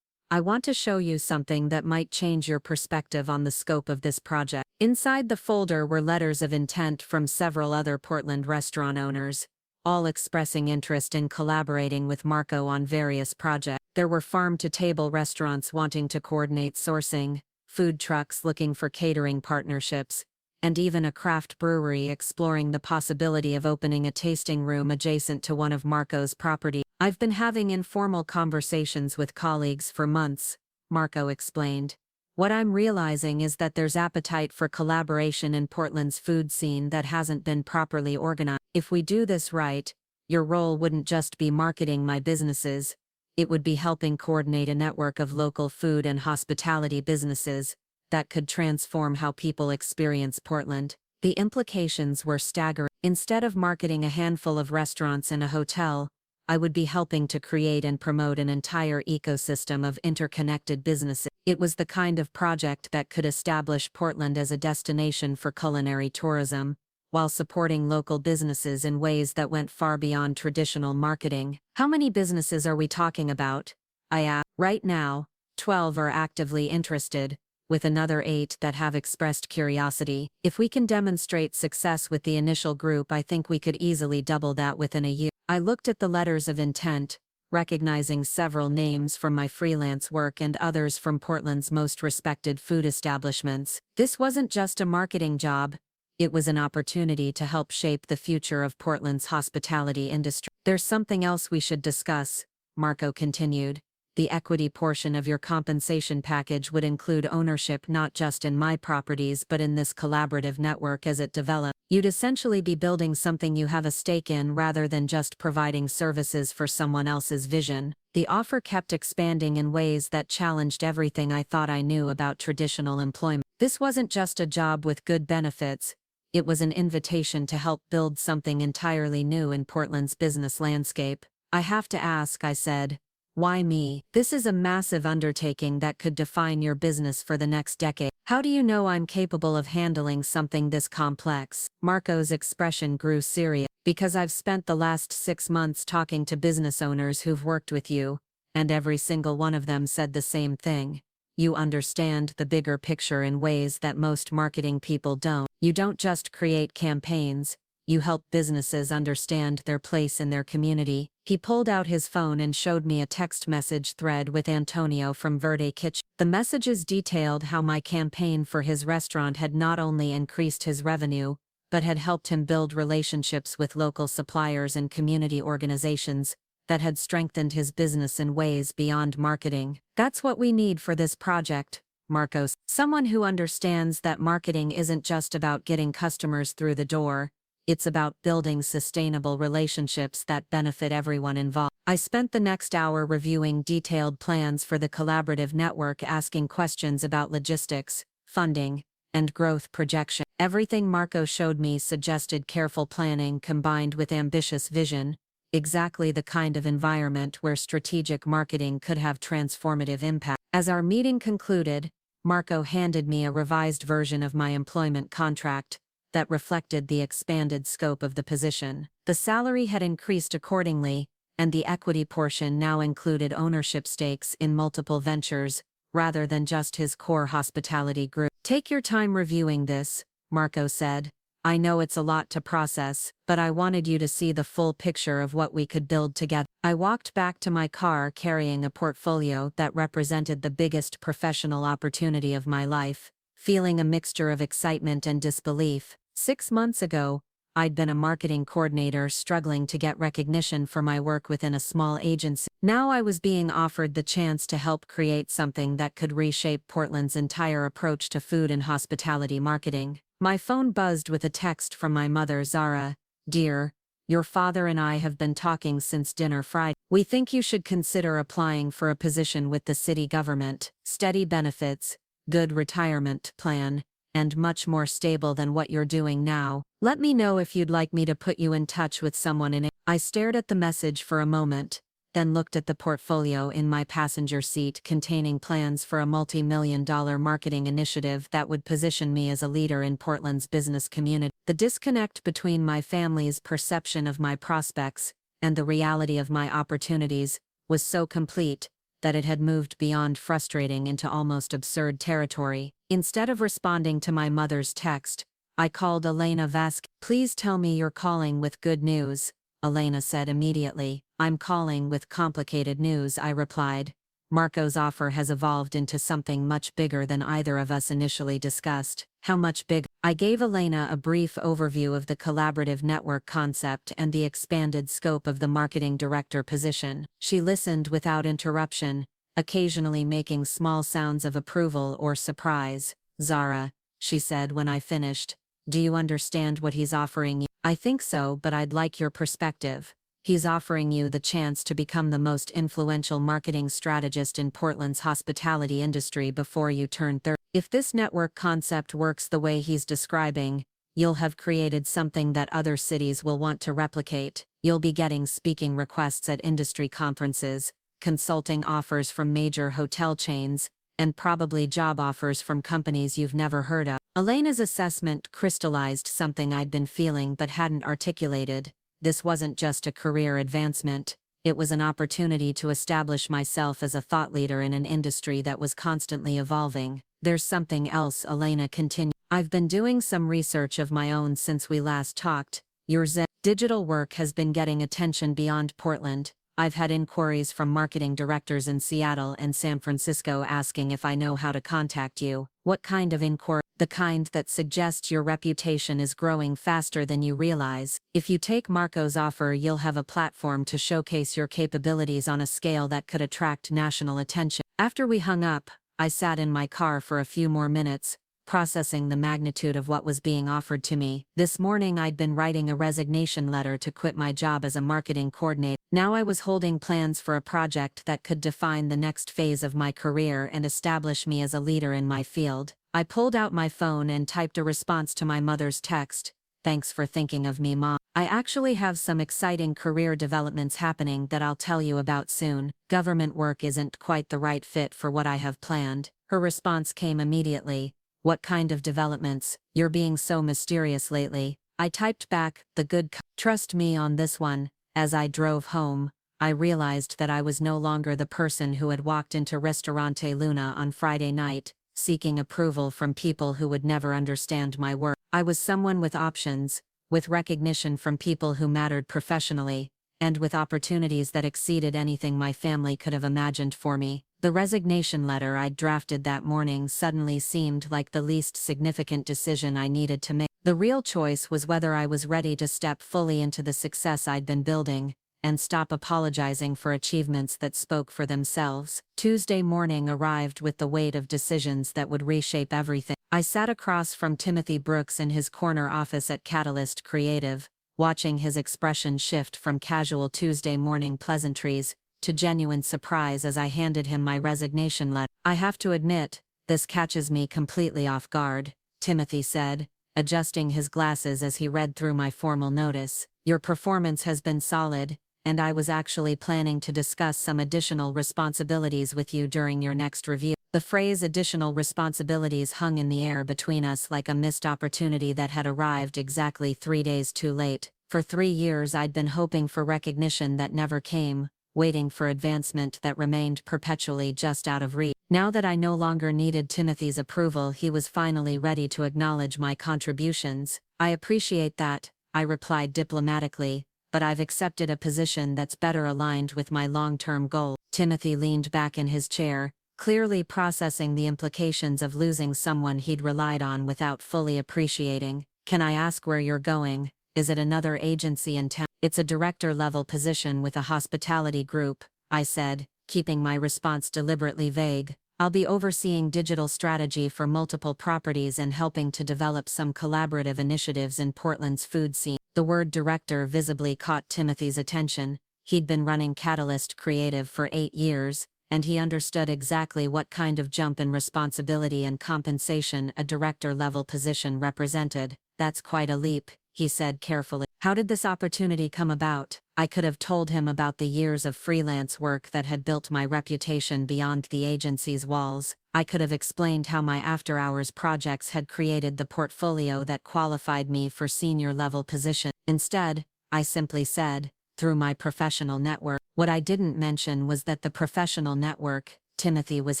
I want to show you something that might change your perspective on the scope of this project. Inside the folder were letters of intent from several other Portland restaurant owners, all expressing interest in collaborating with Marco on various projects. There were farm-to-table restaurants wanting to coordinate sourcing, food trucks looking for catering partnerships, and even a craft brewery exploring the possibility of opening a tasting room adjacent to one of Marco's properties. I've been having informal conversations with colleagues for months, Marco explained. What I'm realizing is that there's appetite for collaboration in Portland's food scene that hasn't been properly organized. If we do this right, your role wouldn't just be marketing my businesses, it would be helping coordinate a network of local food and hospitality businesses that could transform how people experience Portland. The implications were staggering. Instead of marketing a handful of restaurants and a hotel, I would be helping to create and promote an entire ecosystem of interconnected businesses. It was the kind of project that could establish Portland as a destination for culinary tourism, while supporting local businesses in ways that went far beyond traditional marketing. How many businesses are we talking about? I asked. Right now, 12 are actively interested, with another 8 that have expressed curiosity. If we can demonstrate success with the initial group, I think we could easily double that within a year. I looked at the letters of intent, recognizing several names from my freelance work and others from Portland's most respected food establishments. This wasn't just a marketing job, it was an opportunity to help shape the future of Portland's hospitality industry. There's something else we should discuss, Marco continued. The equity portion of your compensation package would include ownership not just in my properties but in this collaborative network as it develops. You'd essentially be building something you have a stake in rather than just providing services for someone else's vision. The offer kept expanding in ways that challenged everything I thought I knew about traditional employment. This wasn't just a job with good benefits, it was an invitation to help build something entirely new in Portland's business landscape. I have to ask, I said. Why me? This is a massive undertaking that could define your business for the next decade. How do you know I'm capable of handling something this complex? Marco's expression grew serious. Because I've spent the last 6 months talking to business owners who've worked with you, and every single one of them said the same thing. You understand the bigger picture in ways that most marketing people don't. You don't just create campaigns, you help businesses understand their place in their community. He pulled out his phone and showed me a text message thread with Antonio from Verde Kitchen. The messages detailed how my campaign for his restaurant had not only increased his revenue, but had helped him build relationships with local suppliers and community organizations that had strengthened his business in ways beyond marketing. That's what we need for this project, Marcos. Someone who understands that marketing isn't just about getting customers through the door, it's about building sustainable relationships that benefit everyone involved. I spent the next hour reviewing detailed plans for the collaborative network, asking questions about logistics, funding, and growth projection. Everything Marco showed me suggested careful planning combined with ambitious vision, exactly the kind of environment where strategic marketing could have transformative impact. As our meeting concluded, Marco handed me a revised version of my employment contract that reflected the expanded scope of the position. The salary had increased accordingly, and the equity portion now included ownership stakes in multiple ventures, rather than just his core hospitality group. Take your time reviewing this, Marco said. I know it's a lot to process, but I wanted you to see the full picture of what we could build together. I walked back to my car carrying a portfolio that represented the biggest professional opportunity of my life, feeling a mixture of excitement and disbelief. 6 months ago, I'd been a marketing coordinator struggling to get recognition for my work within a small agency. Now I was being offered the chance to help create something that could reshape Portland's entire approach to food and hospitality marketing. My phone buzzed with a text from my mother, Zara. "Dear, your father and I have been talking since dinner Friday. We think you should consider applying for a position with the city government. Steady benefits, good retirement plan, and much more stable than what you're doing now. Let me know if you'd like me to put you in touch with someone in it." I stared at the message for a moment, then looked at the portfolio in my passenger seat containing plans for a multi-million-dollar marketing initiative that would position me as a leader in Portland's business community. The disconnect between my family's perception of my prospects and the reality of my opportunities was so complete that it had moved beyond frustrating into almost absurd territory. Instead of responding to my mother's text, I called Elena Vasquez. "Please tell me you're calling with good news," Elena said immediately. "I'm calling with complicated news," I replied. "Marco's offer has evolved into something much bigger than either of us initially discussed." "How much bigger?" I gave Elena a brief overview of the collaborative network concept and the expanded scope of the marketing director position. She listened without interruption, occasionally making small sounds of approval or surprise. "Zara," she said when I finished, "do you understand what he's offering you?" "I think so, but I'd like your perspective." "He's offering you the chance to become the most influential marketing strategist in Portland's hospitality industry before you turn 30. If this network concept works the way he's describing, you'll have created something that other cities will want to replicate. You'll be getting speaking requests at industry conferences, consulting offers from major hotel chains, and probably job offers from companies you've never heard of." Elena's assessment crystallized something I'd been feeling but hadn't articulated. This wasn't just a career advancement, it was an opportunity to establish myself as a thought leader in an industry that was constantly evolving. "There's something else," Elena continued. "I've been doing some research of my own since we last talked. Your digital work has been getting attention beyond Portland. I've had inquiries from marketing directors in Seattle and San Francisco asking if I know how to contact you." "What kind of inquiry?" "The kind that suggests your reputation is growing faster than you realize. If you take Marco's offer, you'll have a platform to showcase your capabilities on a scale that could attract national attention." After we hung up, I sat in my car for a few more minutes, processing the magnitude of what was being offered to me. This morning I'd been writing a resignation letter to quit my job as a marketing coordinator. Now I was holding plans for a project that could define the next phase of my career and establish me as a leader in my field. I pulled out my phone and typed a response to my mother's text. "Thanks for thinking of me, Mom. I actually have some exciting career developments happening that I'll tell you about soon. Government work isn't quite the right fit for what I have planned." Her response came immediately. "What kind of developments? You're being so mysterious lately." I typed back, "The good trust me on this one." As I drove home, I realized that I was no longer the person who had walked into Ristorante Luna on Friday night, seeking approval from people who would never understand my work. I was someone with options, with recognition from people who mattered professionally, and with opportunities that exceeded anything my family could have imagined for me. The resignation letter I'd drafted that morning suddenly seemed like the least significant decision I needed to make. The real choice was whether I was ready to step fully into the success I'd been building, and stop apologizing for achievements that spoke for themselves. Tuesday morning arrived with the weight of decisions that would reshape everything. I sat across from Timothy Brooks in his corner office at Catalyst Creative, watching his expression shift from casual Tuesday morning pleasantries to genuine surprise as I handed him my resignation letter. "I have to admit, this catches me completely off guard," Timothy said, adjusting his glasses as he read through my formal notice. "Your performance has been solid, and I was actually planning to discuss some additional responsibilities with you during your next review." The phrase "additional responsibilities" hung in the air between us like a missed opportunity that had arrived exactly 3 days too late. For 3 years I'd been hoping for recognition that never came, waiting for advancement that remained perpetually just out of reach. Now that I no longer needed Timothy's approval, he was finally ready to acknowledge my contributions. "I appreciate that," I replied diplomatically, "but I've accepted a position that's better aligned with my long-term goal." Timothy leaned back in his chair, clearly processing the implications of losing someone he'd relied on without fully appreciating. "Can I ask where you're going? Is it another agency in town?" "It's a director-level position with a hospitality group," I said, keeping my response deliberately vague. "I'll be overseeing digital strategy for multiple properties and helping to develop some collaborative initiatives in Portland's food scene." The word director visibly caught Timothy's attention. He'd been running Catalyst Creative for 8 years, and he understood exactly what kind of jump in responsibility and compensation a director-level position represented. "That's quite a leap," he said carefully. "How did this opportunity come about?" I could have told him about the years of freelance work that had built my reputation beyond the agency's walls. I could have explained how my after-hours projects had created the portfolio that qualified me for senior-level position. Instead, I simply said, "Through my professional network." What I didn't mention was that the professional network Timothy was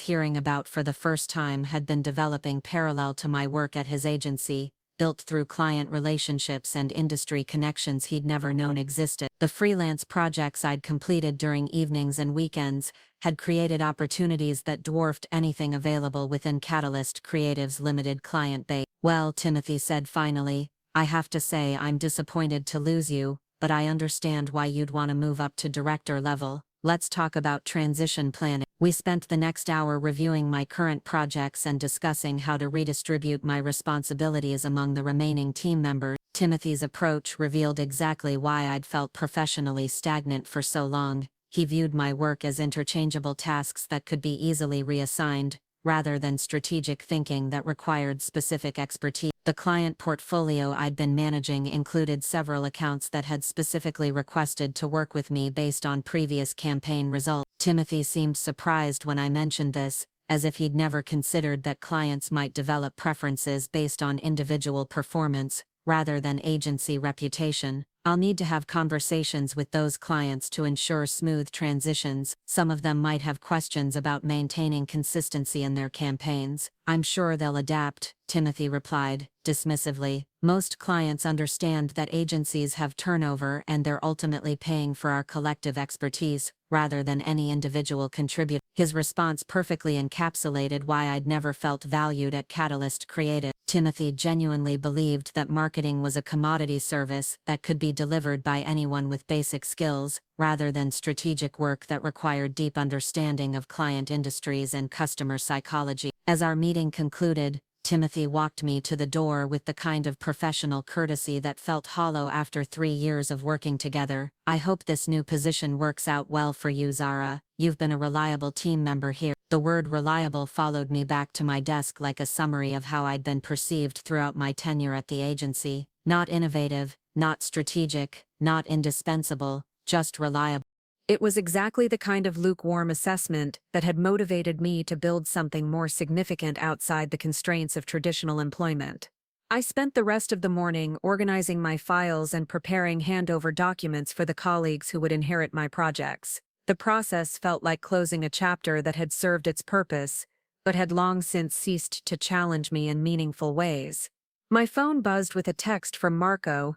hearing about for the first time had been developing parallel to my work at his agency, built through client relationships and industry connections he'd never known existed. The freelance projects I'd completed during evenings and weekends had created opportunities that dwarfed anything available within Catalyst Creative's limited client base. "Well," Timothy said finally, "I have to say I'm disappointed to lose you, but I understand why you'd want to move up to director level. Let's talk about transition planning." We spent the next hour reviewing my current projects and discussing how to redistribute my responsibilities among the remaining team members. Timothy's approach revealed exactly why I'd felt professionally stagnant for so long. He viewed my work as interchangeable tasks that could be easily reassigned, rather than strategic thinking that required specific expertise. The client portfolio I'd been managing included several accounts that had specifically requested to work with me based on previous campaign results. Timothy seemed surprised when I mentioned this, as if he'd never considered that clients might develop preferences based on individual performance, rather than agency reputation. "I'll need to have conversations with those clients to ensure smooth transitions. Some of them might have questions about maintaining consistency in their campaigns." "I'm sure they'll adapt," Timothy replied, dismissively. "Most clients understand that agencies have turnover and they're ultimately paying for our collective expertise, rather than any individual contributor." His response perfectly encapsulated why I'd never felt valued at Catalyst Creative. Timothy genuinely believed that marketing was a commodity service that could be delivered by anyone with basic skills, rather than strategic work that required deep understanding of client industries and customer psychology. As our meeting concluded, Timothy walked me to the door with the kind of professional courtesy that felt hollow after 3 years of working together. "I hope this new position works out well for you, Zara. You've been a reliable team member here." The word reliable followed me back to my desk like a summary of how I'd been perceived throughout my tenure at the agency. Not innovative, not strategic, not indispensable, just reliable. It was exactly the kind of lukewarm assessment that had motivated me to build something more significant outside the constraints of traditional employment. I spent the rest of the morning organizing my files and preparing handover documents for the colleagues who would inherit my projects. The process felt like closing a chapter that had served its purpose, but had long since ceased to challenge me in meaningful ways. My phone buzzed with a text from Marco.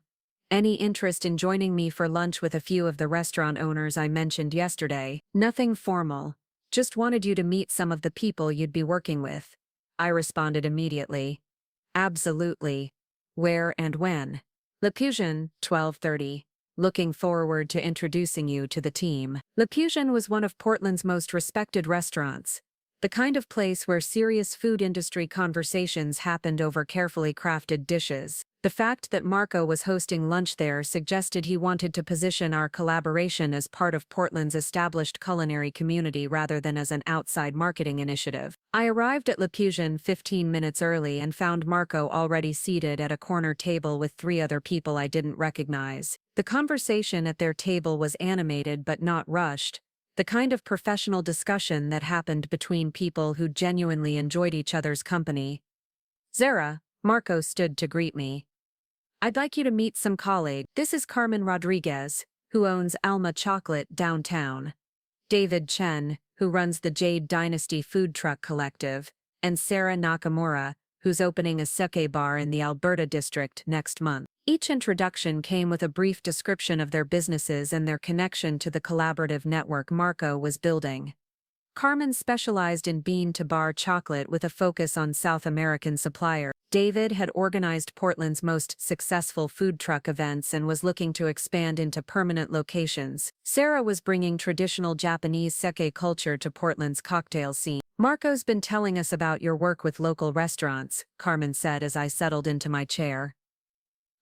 "Any interest in joining me for lunch with a few of the restaurant owners I mentioned yesterday?" "Nothing formal. Just wanted you to meet some of the people you'd be working with." I responded immediately. "Absolutely. Where and when?" "Le Pujan, 12:30. Looking forward to introducing you to the team." Le Pujan was one of Portland's most respected restaurants, the kind of place where serious food industry conversations happened over carefully crafted dishes. The fact that Marco was hosting lunch there suggested he wanted to position our collaboration as part of Portland's established culinary community rather than as an outside marketing initiative. I arrived at Le Pujan 15 minutes early and found Marco already seated at a corner table with 3 other people I didn't recognize. The conversation at their table was animated but not rushed, the kind of professional discussion that happened between people who genuinely enjoyed each other's company. "Zara," Marco stood to greet me. "I'd like you to meet some colleagues. This is Carmen Rodriguez, who owns Alma Chocolate downtown." David Chen, who runs the Jade Dynasty Food Truck Collective, and Sarah Nakamura, who's opening a sake bar in the Alberta district next month. Each introduction came with a brief description of their businesses and their connection to the collaborative network Marco was building. Carmen specialized in bean-to-bar chocolate with a focus on South American suppliers. David had organized Portland's most successful food truck events and was looking to expand into permanent locations. Sarah was bringing traditional Japanese sake culture to Portland's cocktail scene. "Marco's been telling us about your work with local restaurants," Carmen said as I settled into my chair.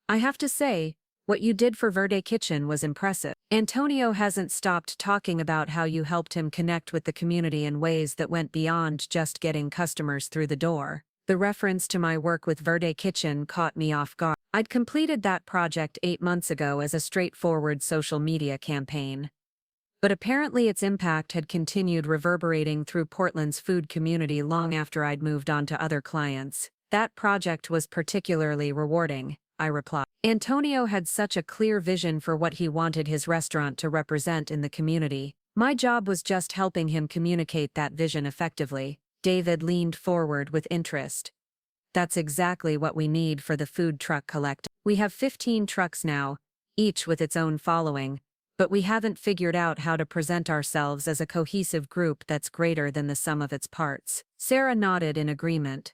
"I have to say, what you did for Verde Kitchen was impressive. Antonio hasn't stopped talking about how you helped him connect with the community in ways that went beyond just getting customers through the door." The reference to my work with Verde Kitchen caught me off guard. I'd completed that project 8 months ago as a straightforward social media campaign. But apparently its impact had continued reverberating through Portland's food community long after I'd moved on to other clients. "That project was particularly rewarding," I replied. "Antonio had such a clear vision for what he wanted his restaurant to represent in the community. My job was just helping him communicate that vision effectively." David leaned forward with interest. "That's exactly what we need for the food truck collective. We have 15 trucks now, each with its own following, but we haven't figured out how to present ourselves as a cohesive group that's greater than the sum of its parts." Sarah nodded in agreement.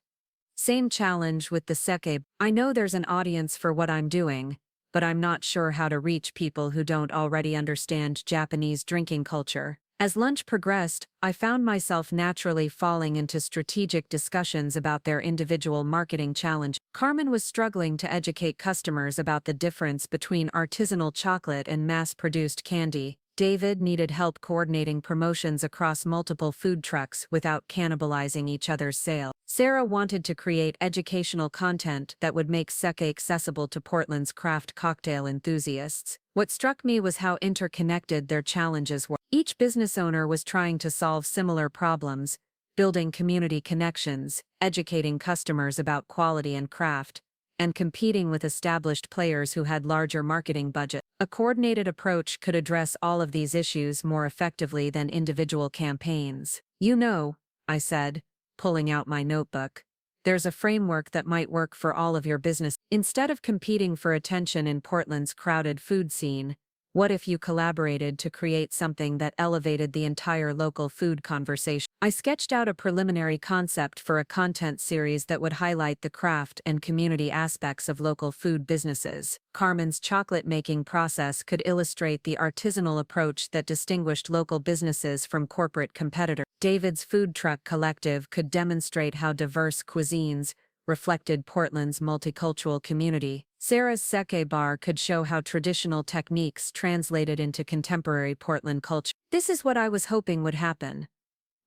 "Same challenge with the sake. I know there's an audience for what I'm doing, but I'm not sure how to reach people who don't already understand Japanese drinking culture." As lunch progressed, I found myself naturally falling into strategic discussions about their individual marketing challenge. Carmen was struggling to educate customers about the difference between artisanal chocolate and mass-produced candy. David needed help coordinating promotions across multiple food trucks without cannibalizing each other's sales. Sarah wanted to create educational content that would make sake accessible to Portland's craft cocktail enthusiasts. What struck me was how interconnected their challenges were. Each business owner was trying to solve similar problems, building community connections, educating customers about quality and craft, and competing with established players who had larger marketing budgets. A coordinated approach could address all of these issues more effectively than individual campaigns. "You know," I said, pulling out my notebook, "there's a framework that might work for all of your business. Instead of competing for attention in Portland's crowded food scene, what if you collaborated to create something that elevated the entire local food conversation?" I sketched out a preliminary concept for a content series that would highlight the craft and community aspects of local food businesses. Carmen's chocolate-making process could illustrate the artisanal approach that distinguished local businesses from corporate competitors. David's food truck collective could demonstrate how diverse cuisines reflected Portland's multicultural community. Sarah's sake bar could show how traditional techniques translated into contemporary Portland culture. "This is what I was hoping would happen,"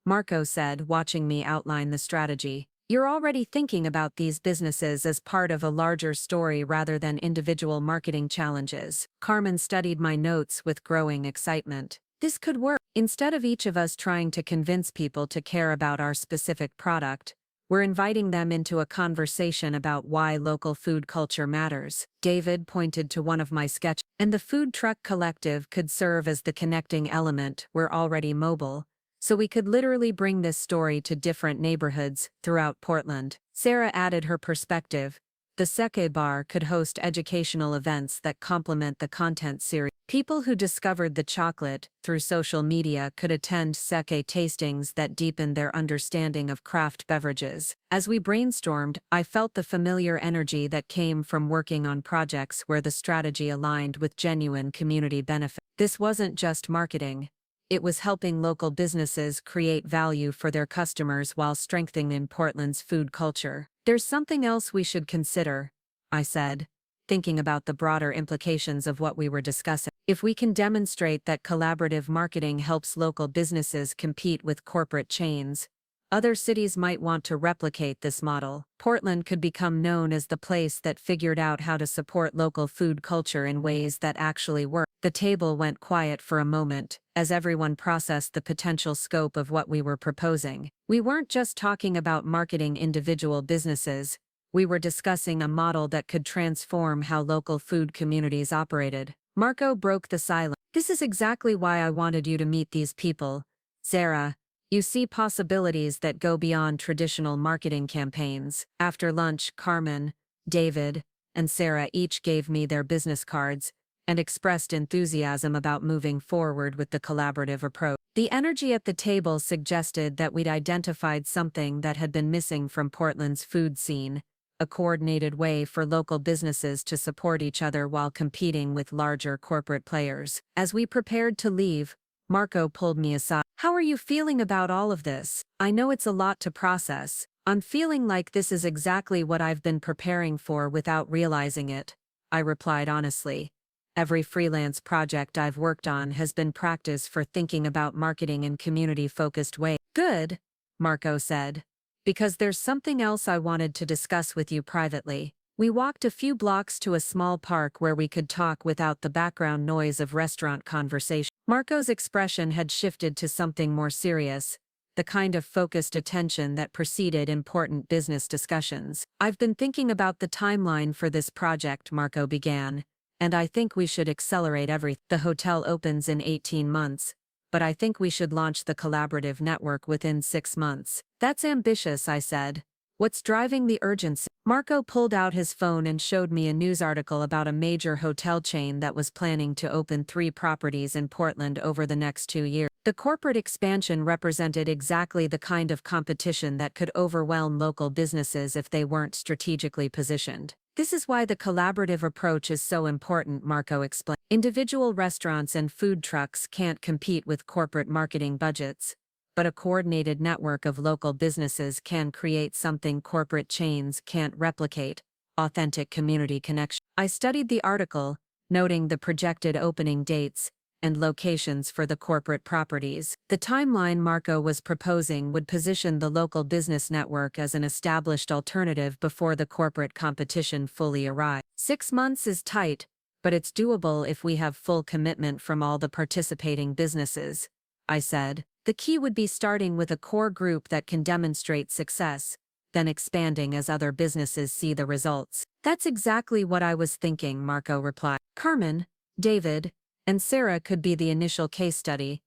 Marco said, watching me outline the strategy. "You're already thinking about these businesses as part of a larger story rather than individual marketing challenges." Carmen studied my notes with growing excitement. "This could work. Instead of each of us trying to convince people to care about our specific product, we're inviting them into a conversation about why local food culture matters." David pointed to one of my sketches. "And the food truck collective could serve as the connecting element. We're already mobile, so we could literally bring this story to different neighborhoods throughout Portland." Sarah added her perspective. "The sake bar could host educational events that complement the content series. People who discovered the chocolate through social media could attend sake tastings that deepened their understanding of craft beverages." As we brainstormed, I felt the familiar energy that came from working on projects where the strategy aligned with genuine community benefit. This wasn't just marketing. It was helping local businesses create value for their customers while strengthening Portland's food culture. "There's something else we should consider," I said, thinking about the broader implications of what we were discussing. "If we can demonstrate that collaborative marketing helps local businesses compete with corporate chains, other cities might want to replicate this model. Portland could become known as the place that figured out how to support local food culture in ways that actually work." The table went quiet for a moment, as everyone processed the potential scope of what we were proposing. We weren't just talking about marketing individual businesses, we were discussing a model that could transform how local food communities operated. Marco broke the silence. This is exactly why I wanted you to meet these people, Zara. You see possibilities that go beyond traditional marketing campaigns. After lunch, Carmen, David, and Sarah each gave me their business cards and expressed enthusiasm about moving forward with the collaborative approach. The energy at the table suggested that we'd identified something that had been missing from Portland's food scene, a coordinated way for local businesses to support each other while competing with larger corporate players. As we prepared to leave, Marco pulled me aside. How are you feeling about all of this? I know it's a lot to process. I'm feeling like this is exactly what I've been preparing for without realizing it, I replied honestly. Every freelance project I've worked on has been practice for thinking about marketing in community-focused ways. Good, Marco said. Because there's something else I wanted to discuss with you privately. We walked a few blocks to a small park where we could talk without the background noise of restaurant conversation. Marco's expression had shifted to something more serious, the kind of focused attention that preceded important business discussions. I've been thinking about the timeline for this project, Marco began, and I think we should accelerate everything. The hotel opens in 18 months, but I think we should launch the collaborative network within 6 months. That's ambitious, I said. What's driving the urgency? Marco pulled out his phone and showed me a news article about a major hotel chain that was planning to open 3 properties in Portland over the next 2 years. The corporate expansion represented exactly the kind of competition that could overwhelm local businesses if they weren't strategically positioned. This is why the collaborative approach is so important, Marco explained. Individual restaurants and food trucks can't compete with corporate marketing budgets, but a coordinated network of local businesses can create something corporate chains can't replicate: authentic community connection. I studied the article, noting the projected opening dates and locations for the corporate properties. The timeline Marco was proposing would position the local business network as an established alternative before the corporate competition fully arrived. 6 months is tight, but it's doable if we have full commitment from all the participating businesses, I said. The key would be starting with a core group that can demonstrate success, then expanding as other businesses see the results. That's exactly what I was thinking, Marco replied. Carmen, David, and Sarah could be the initial case study.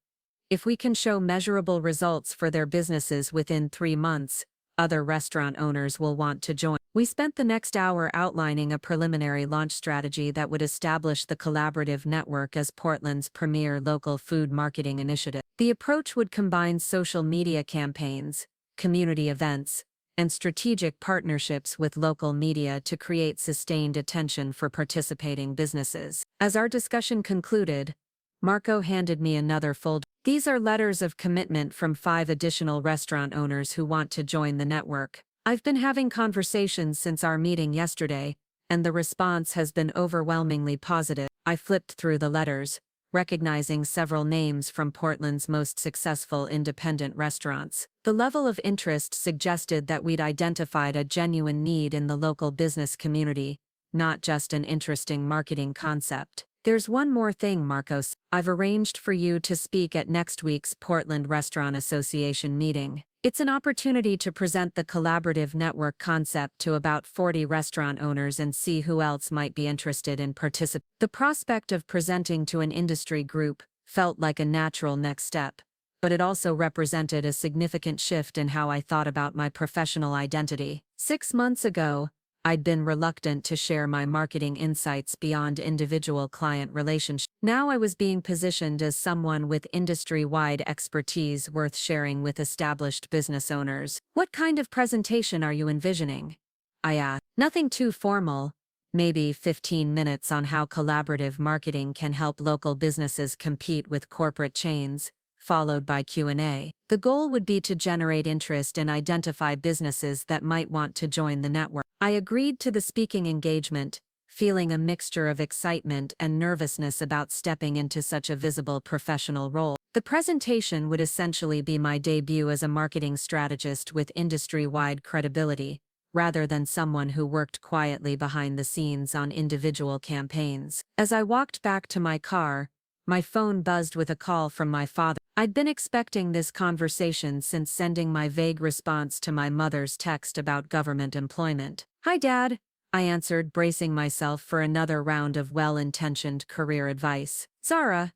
If we can show measurable results for their businesses within 3 months, other restaurant owners will want to join. We spent the next hour outlining a preliminary launch strategy that would establish the collaborative network as Portland's premier local food marketing initiative. The approach would combine social media campaigns, community events, and strategic partnerships with local media to create sustained attention for participating businesses. As our discussion concluded, Marco handed me another folder. These are letters of commitment from 5 additional restaurant owners who want to join the network. I've been having conversations since our meeting yesterday, and the response has been overwhelmingly positive. I flipped through the letters, recognizing several names from Portland's most successful independent restaurants. The level of interest suggested that we'd identified a genuine need in the local business community, not just an interesting marketing concept. There's one more thing, Marcos. I've arranged for you to speak at next week's Portland Restaurant Association meeting. It's an opportunity to present the collaborative network concept to about 40 restaurant owners and see who else might be interested in participating. The prospect of presenting to an industry group felt like a natural next step, but it also represented a significant shift in how I thought about my professional identity. 6 months ago, I'd been reluctant to share my marketing insights beyond individual client relationships. Now I was being positioned as someone with industry-wide expertise worth sharing with established business owners. What kind of presentation are you envisioning? I asked. Nothing too formal, maybe 15 minutes on how collaborative marketing can help local businesses compete with corporate chains, followed by Q&A. The goal would be to generate interest and identify businesses that might want to join the network. I agreed to the speaking engagement, feeling a mixture of excitement and nervousness about stepping into such a visible professional role. The presentation would essentially be my debut as a marketing strategist with industry-wide credibility, rather than someone who worked quietly behind the scenes on individual campaigns. As I walked back to my car, my phone buzzed with a call from my father. I'd been expecting this conversation since sending my vague response to my mother's text about government employment. "Hi, Dad," I answered, bracing myself for another round of well-intentioned career advice. "Zara,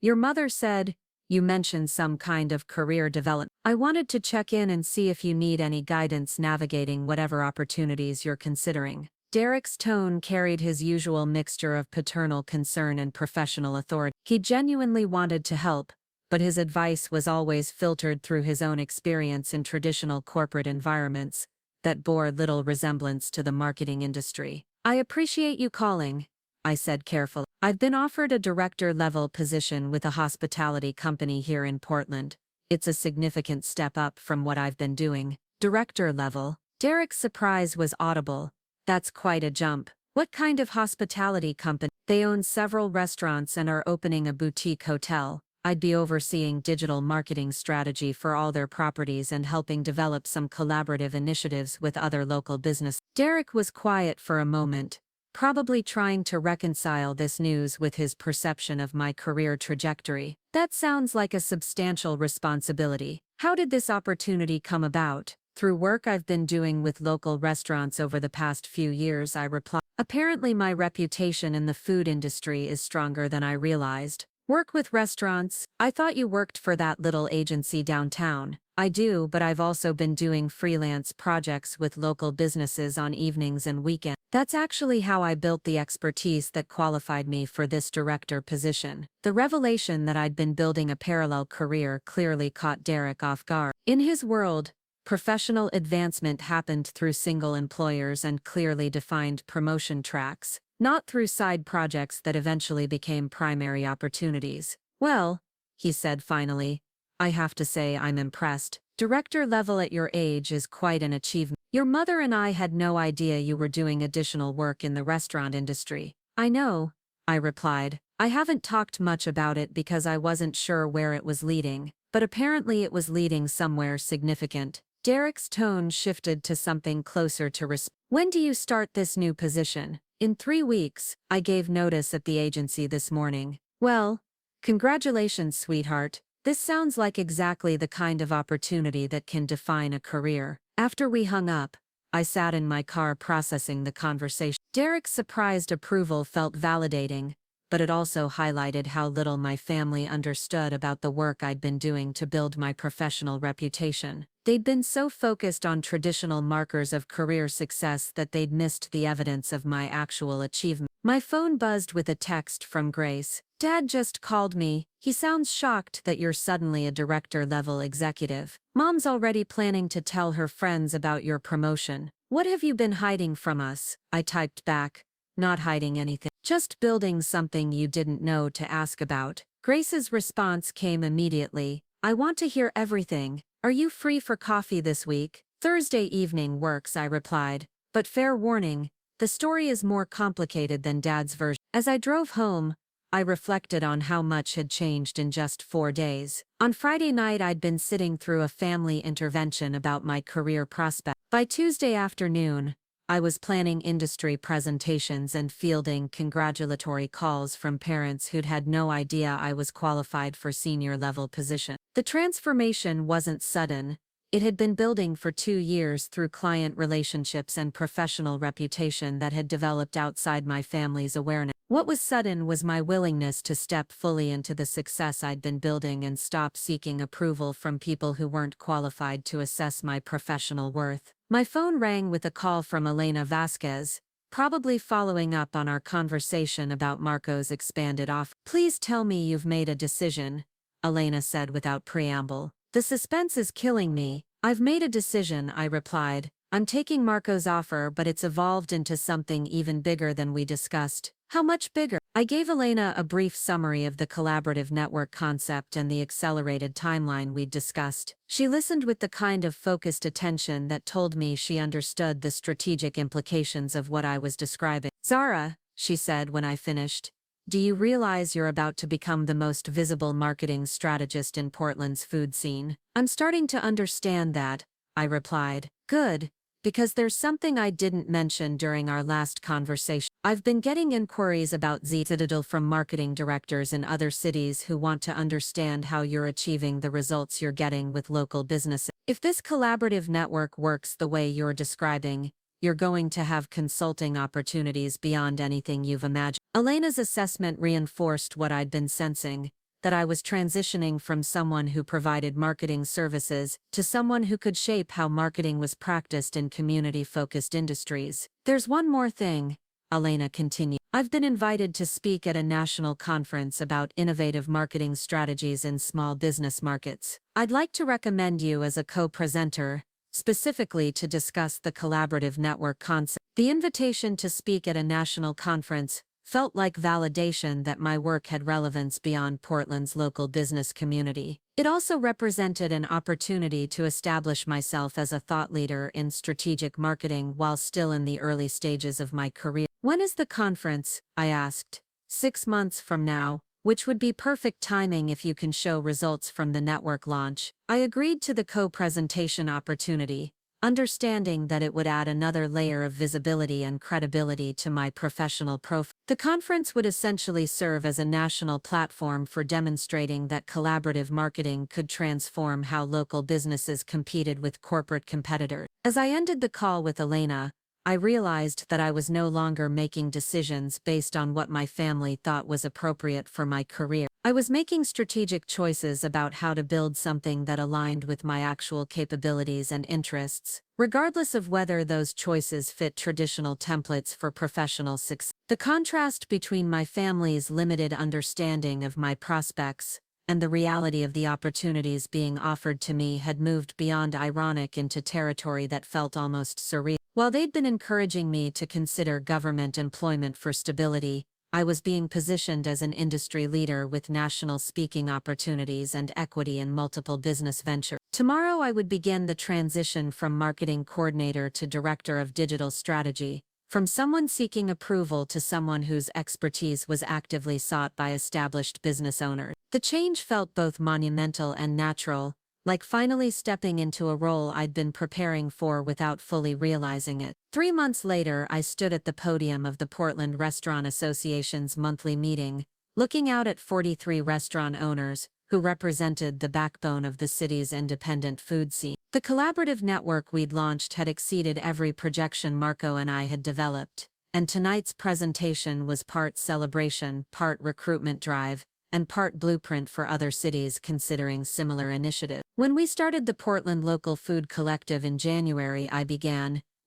Your mother said, you mentioned some kind of career development. I wanted to check in and see if you need any guidance navigating whatever opportunities you're considering. Derek's tone carried his usual mixture of paternal concern and professional authority. He genuinely wanted to help, but his advice was always filtered through his own experience in traditional corporate environments that bore little resemblance to the marketing industry. I appreciate you calling, I said carefully. I've been offered a director-level position with a hospitality company here in Portland. It's a significant step up from what I've been doing. Director level? Derek's surprise was audible. That's quite a jump. What kind of hospitality company? They own several restaurants and are opening a boutique hotel. I'd be overseeing digital marketing strategy for all their properties and helping develop some collaborative initiatives with other local business. Derek was quiet for a moment, probably trying to reconcile this news with his perception of my career trajectory. That sounds like a substantial responsibility. How did this opportunity come about? Through work I've been doing with local restaurants over the past few years, I replied. Apparently my reputation in the food industry is stronger than I realized. Work with restaurants? I thought you worked for that little agency downtown. I do, but I've also been doing freelance projects with local businesses on evenings and weekends. That's actually how I built the expertise that qualified me for this director position. The revelation that I'd been building a parallel career clearly caught Derek off guard. In his world, professional advancement happened through single employers and clearly defined promotion tracks, not through side projects that eventually became primary opportunities. Well, he said finally, I have to say I'm impressed. Director level at your age is quite an achievement. Your mother and I had no idea you were doing additional work in the restaurant industry. I know, I replied. I haven't talked much about it because I wasn't sure where it was leading, but apparently it was leading somewhere significant. Derek's tone shifted to something closer to respect. When do you start this new position? In 3 weeks, I gave notice at the agency this morning. Well, congratulations, sweetheart. This sounds like exactly the kind of opportunity that can define a career. After we hung up, I sat in my car processing the conversation. Derek's surprised approval felt validating, but it also highlighted how little my family understood about the work I'd been doing to build my professional reputation. They'd been so focused on traditional markers of career success that they'd missed the evidence of my actual achievement. My phone buzzed with a text from Grace. Dad just called me. He sounds shocked that you're suddenly a director-level executive. Mom's already planning to tell her friends about your promotion. What have you been hiding from us? I typed back. Not hiding anything. Just building something you didn't know to ask about. Grace's response came immediately. I want to hear everything. Are you free for coffee this week? Thursday evening works, I replied. But fair warning, the story is more complicated than Dad's version. As I drove home, I reflected on how much had changed in just 4 days. On Friday night I'd been sitting through a family intervention about my career prospects. By Tuesday afternoon, I was planning industry presentations and fielding congratulatory calls from parents who'd had no idea I was qualified for senior-level position. The transformation wasn't sudden. It had been building for 2 years through client relationships and professional reputation that had developed outside my family's awareness. What was sudden was my willingness to step fully into the success I'd been building and stop seeking approval from people who weren't qualified to assess my professional worth. My phone rang with a call from Elena Vasquez, probably following up on our conversation about Marco's expanded offer. Please tell me you've made a decision, Elena said without preamble. The suspense is killing me. I've made a decision, I replied. I'm taking Marco's offer, but it's evolved into something even bigger than we discussed. How much bigger? I gave Elena a brief summary of the collaborative network concept and the accelerated timeline we'd discussed. She listened with the kind of focused attention that told me she understood the strategic implications of what I was describing. Zara, she said when I finished, do you realize you're about to become the most visible marketing strategist in Portland's food scene? I'm starting to understand that, I replied. Good. Because there's something I didn't mention during our last conversation. I've been getting inquiries about Citadel from marketing directors in other cities who want to understand how you're achieving the results you're getting with local businesses. If this collaborative network works the way you're describing, you're going to have consulting opportunities beyond anything you've imagined. Elena's assessment reinforced what I'd been sensing. that I was transitioning from someone who provided marketing services to someone who could shape how marketing was practiced in community-focused industries. There's one more thing, Elena continued. I've been invited to speak at a national conference about innovative marketing strategies in small business markets. I'd like to recommend you as a co-presenter, specifically to discuss the collaborative network concept. The invitation to speak at a national conference felt like validation that my work had relevance beyond Portland's local business community. It also represented an opportunity to establish myself as a thought leader in strategic marketing while still in the early stages of my career. When is the conference? I asked. 6 months from now, which would be perfect timing if you can show results from the network launch. I agreed to the co-presentation opportunity, understanding that it would add another layer of visibility and credibility to my professional profile. The conference would essentially serve as a national platform for demonstrating that collaborative marketing could transform how local businesses competed with corporate competitors. As I ended the call with Elena, I realized that I was no longer making decisions based on what my family thought was appropriate for my career. I was making strategic choices about how to build something that aligned with my actual capabilities and interests, regardless of whether those choices fit traditional templates for professional success. The contrast between my family's limited understanding of my prospects and the reality of the opportunities being offered to me had moved beyond ironic into territory that felt almost surreal. While they'd been encouraging me to consider government employment for stability, I was being positioned as an industry leader with national speaking opportunities and equity in multiple business ventures. Tomorrow I would begin the transition from marketing coordinator to director of digital strategy, from someone seeking approval to someone whose expertise was actively sought by established business owners. The change felt both monumental and natural, like finally stepping into a role I'd been preparing for without fully realizing it. 3 months later, I stood at the podium of the Portland Restaurant Association's monthly meeting, looking out at 43 restaurant owners, who represented the backbone of the city's independent food scene. The collaborative network we'd launched had exceeded every projection Marco and I had developed, and tonight's presentation was part celebration, part recruitment drive, and part blueprint for other cities considering similar initiatives. When we started the Portland Local Food Collective in January,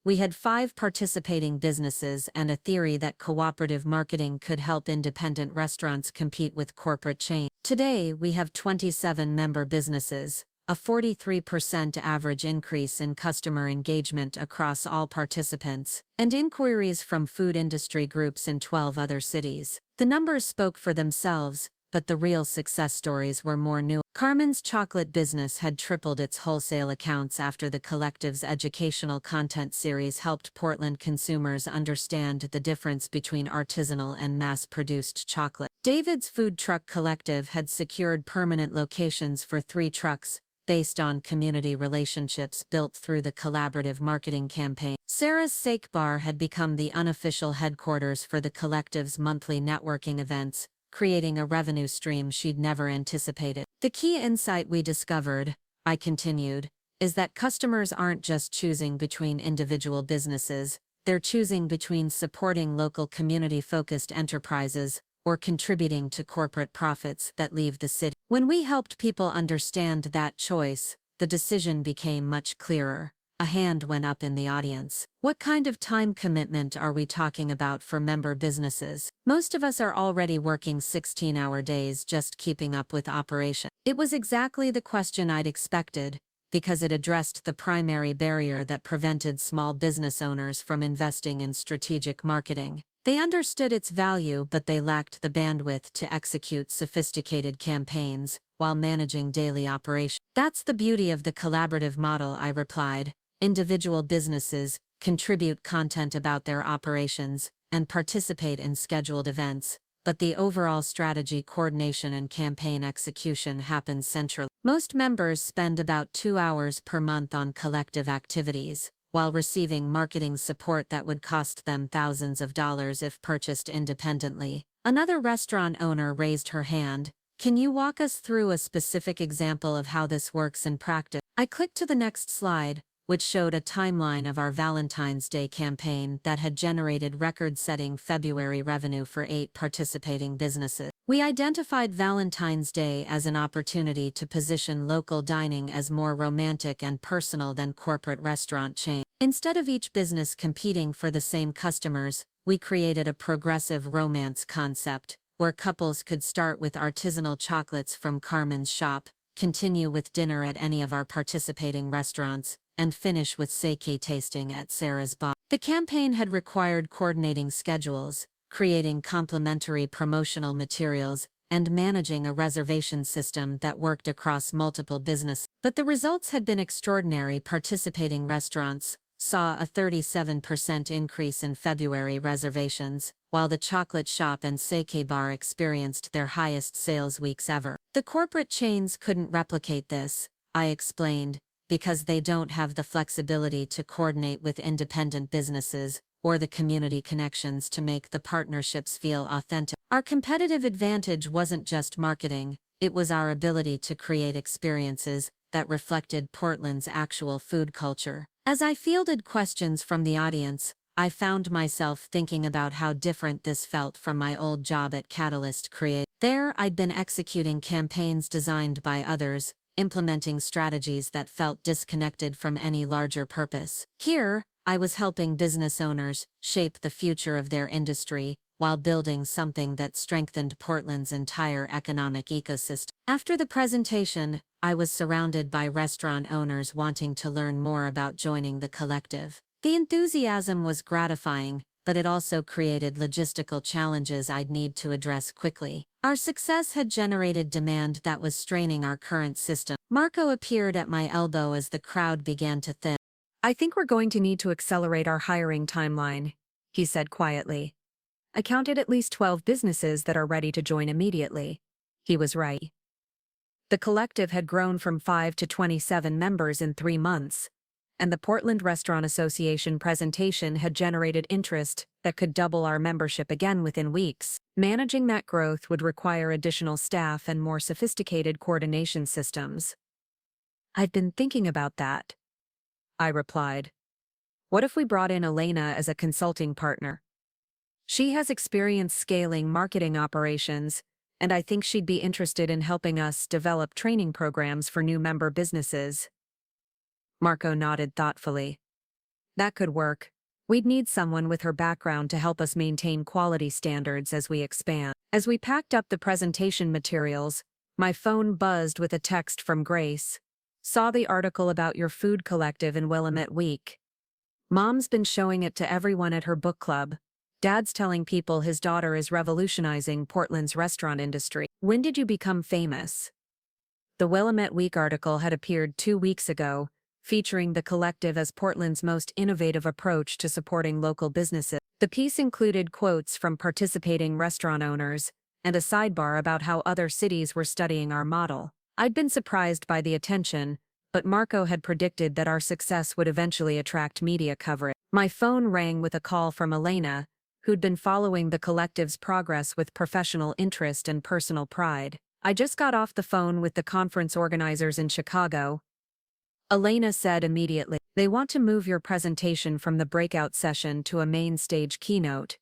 we had 5 participating businesses and a theory that cooperative marketing could help independent restaurants compete with corporate chains. Today, we have 27 member businesses, a 43% average increase in customer engagement across all participants, and inquiries from food industry groups in 12 other cities. The numbers spoke for themselves, but the real success stories were more new. Carmen's chocolate business had tripled its wholesale accounts after the collective's educational content series helped Portland consumers understand the difference between artisanal and mass-produced chocolate. David's food truck collective had secured permanent locations for 3 trucks, based on community relationships built through the collaborative marketing campaign. Sarah's Steak Bar had become the unofficial headquarters for the collective's monthly networking events, creating a revenue stream she'd never anticipated. The key insight we discovered, I continued, is that customers aren't just choosing between individual businesses, they're choosing between supporting local community-focused enterprises or contributing to corporate profits that leave the city. When we helped people understand that choice, the decision became much clearer. A hand went up in the audience. What kind of time commitment are we talking about for member businesses? Most of us are already working 16-hour days just keeping up with operation. It was exactly the question I'd expected, because it addressed the primary barrier that prevented small business owners from investing in strategic marketing. They understood its value, but they lacked the bandwidth to execute sophisticated campaigns while managing daily operations. That's the beauty of the collaborative model, I replied. Individual businesses contribute content about their operations and participate in scheduled events, but the overall strategy coordination and campaign execution happens centrally. Most members spend about 2 hours per month on collective activities, while receiving marketing support that would cost them thousands of dollars if purchased independently. Another restaurant owner raised her hand. Can you walk us through a specific example of how this works in practice? I clicked to the next slide, which showed a timeline of our Valentine's Day campaign that had generated record-setting February revenue for 8 participating businesses. We identified Valentine's Day as an opportunity to position local dining as more romantic and personal than corporate restaurant chains. Instead of each business competing for the same customers, we created a progressive romance concept, where couples could start with artisanal chocolates from Carmen's shop, continue with dinner at any of our participating restaurants, and finish with sake tasting at Sarah's bar. The campaign had required coordinating schedules, creating complementary promotional materials, and managing a reservation system that worked across multiple businesses. But the results had been extraordinary. Participating restaurants saw a 37% increase in February reservations, while the chocolate shop and sake bar experienced their highest sales weeks ever. The corporate chains couldn't replicate this, I explained, because they don't have the flexibility to coordinate with independent businesses or the community connections to make the partnerships feel authentic. Our competitive advantage wasn't just marketing, it was our ability to create experiences that reflected Portland's actual food culture. As I fielded questions from the audience, I found myself thinking about how different this felt from my old job at Catalyst Create. There, I'd been executing campaigns designed by others, implementing strategies that felt disconnected from any larger purpose. Here, I was helping business owners shape the future of their industry, while building something that strengthened Portland's entire economic ecosystem. After the presentation, I was surrounded by restaurant owners wanting to learn more about joining the collective. The enthusiasm was gratifying, but it also created logistical challenges I'd need to address quickly. Our success had generated demand that was straining our current system. Marco appeared at my elbow as the crowd began to thin. "I think we're going to need to accelerate our hiring timeline," he said quietly. "I counted at least 12 businesses that are ready to join immediately." He was right. The collective had grown from 5 to 27 members in 3 months, and the Portland Restaurant Association presentation had generated interest that could double our membership again within weeks. Managing that growth would require additional staff and more sophisticated coordination systems. "I've been thinking about that," I replied. "What if we brought in Elena as a consulting partner? She has experience scaling marketing operations, and I think she'd be interested in helping us develop training programs for new member businesses." Marco nodded thoughtfully. "That could work. We'd need someone with her background to help us maintain quality standards as we expand." As we packed up the presentation materials, my phone buzzed with a text from Grace. "Saw the article about your food collective in Willamette Week. Mom's been showing it to everyone at her book club. Dad's telling people his daughter is revolutionizing Portland's restaurant industry. When did you become famous?" The Willamette Week article had appeared 2 weeks ago, featuring the collective as Portland's most innovative approach to supporting local businesses. The piece included quotes from participating restaurant owners and a sidebar about how other cities were studying our model. I'd been surprised by the attention, but Marco had predicted that our success would eventually attract media coverage. My phone rang with a call from Elena, who'd been following the collective's progress with professional interest and personal pride. "I just got off the phone with the conference organizers in Chicago," Elena said immediately. "They want to move your presentation from the breakout session to a main stage keynote.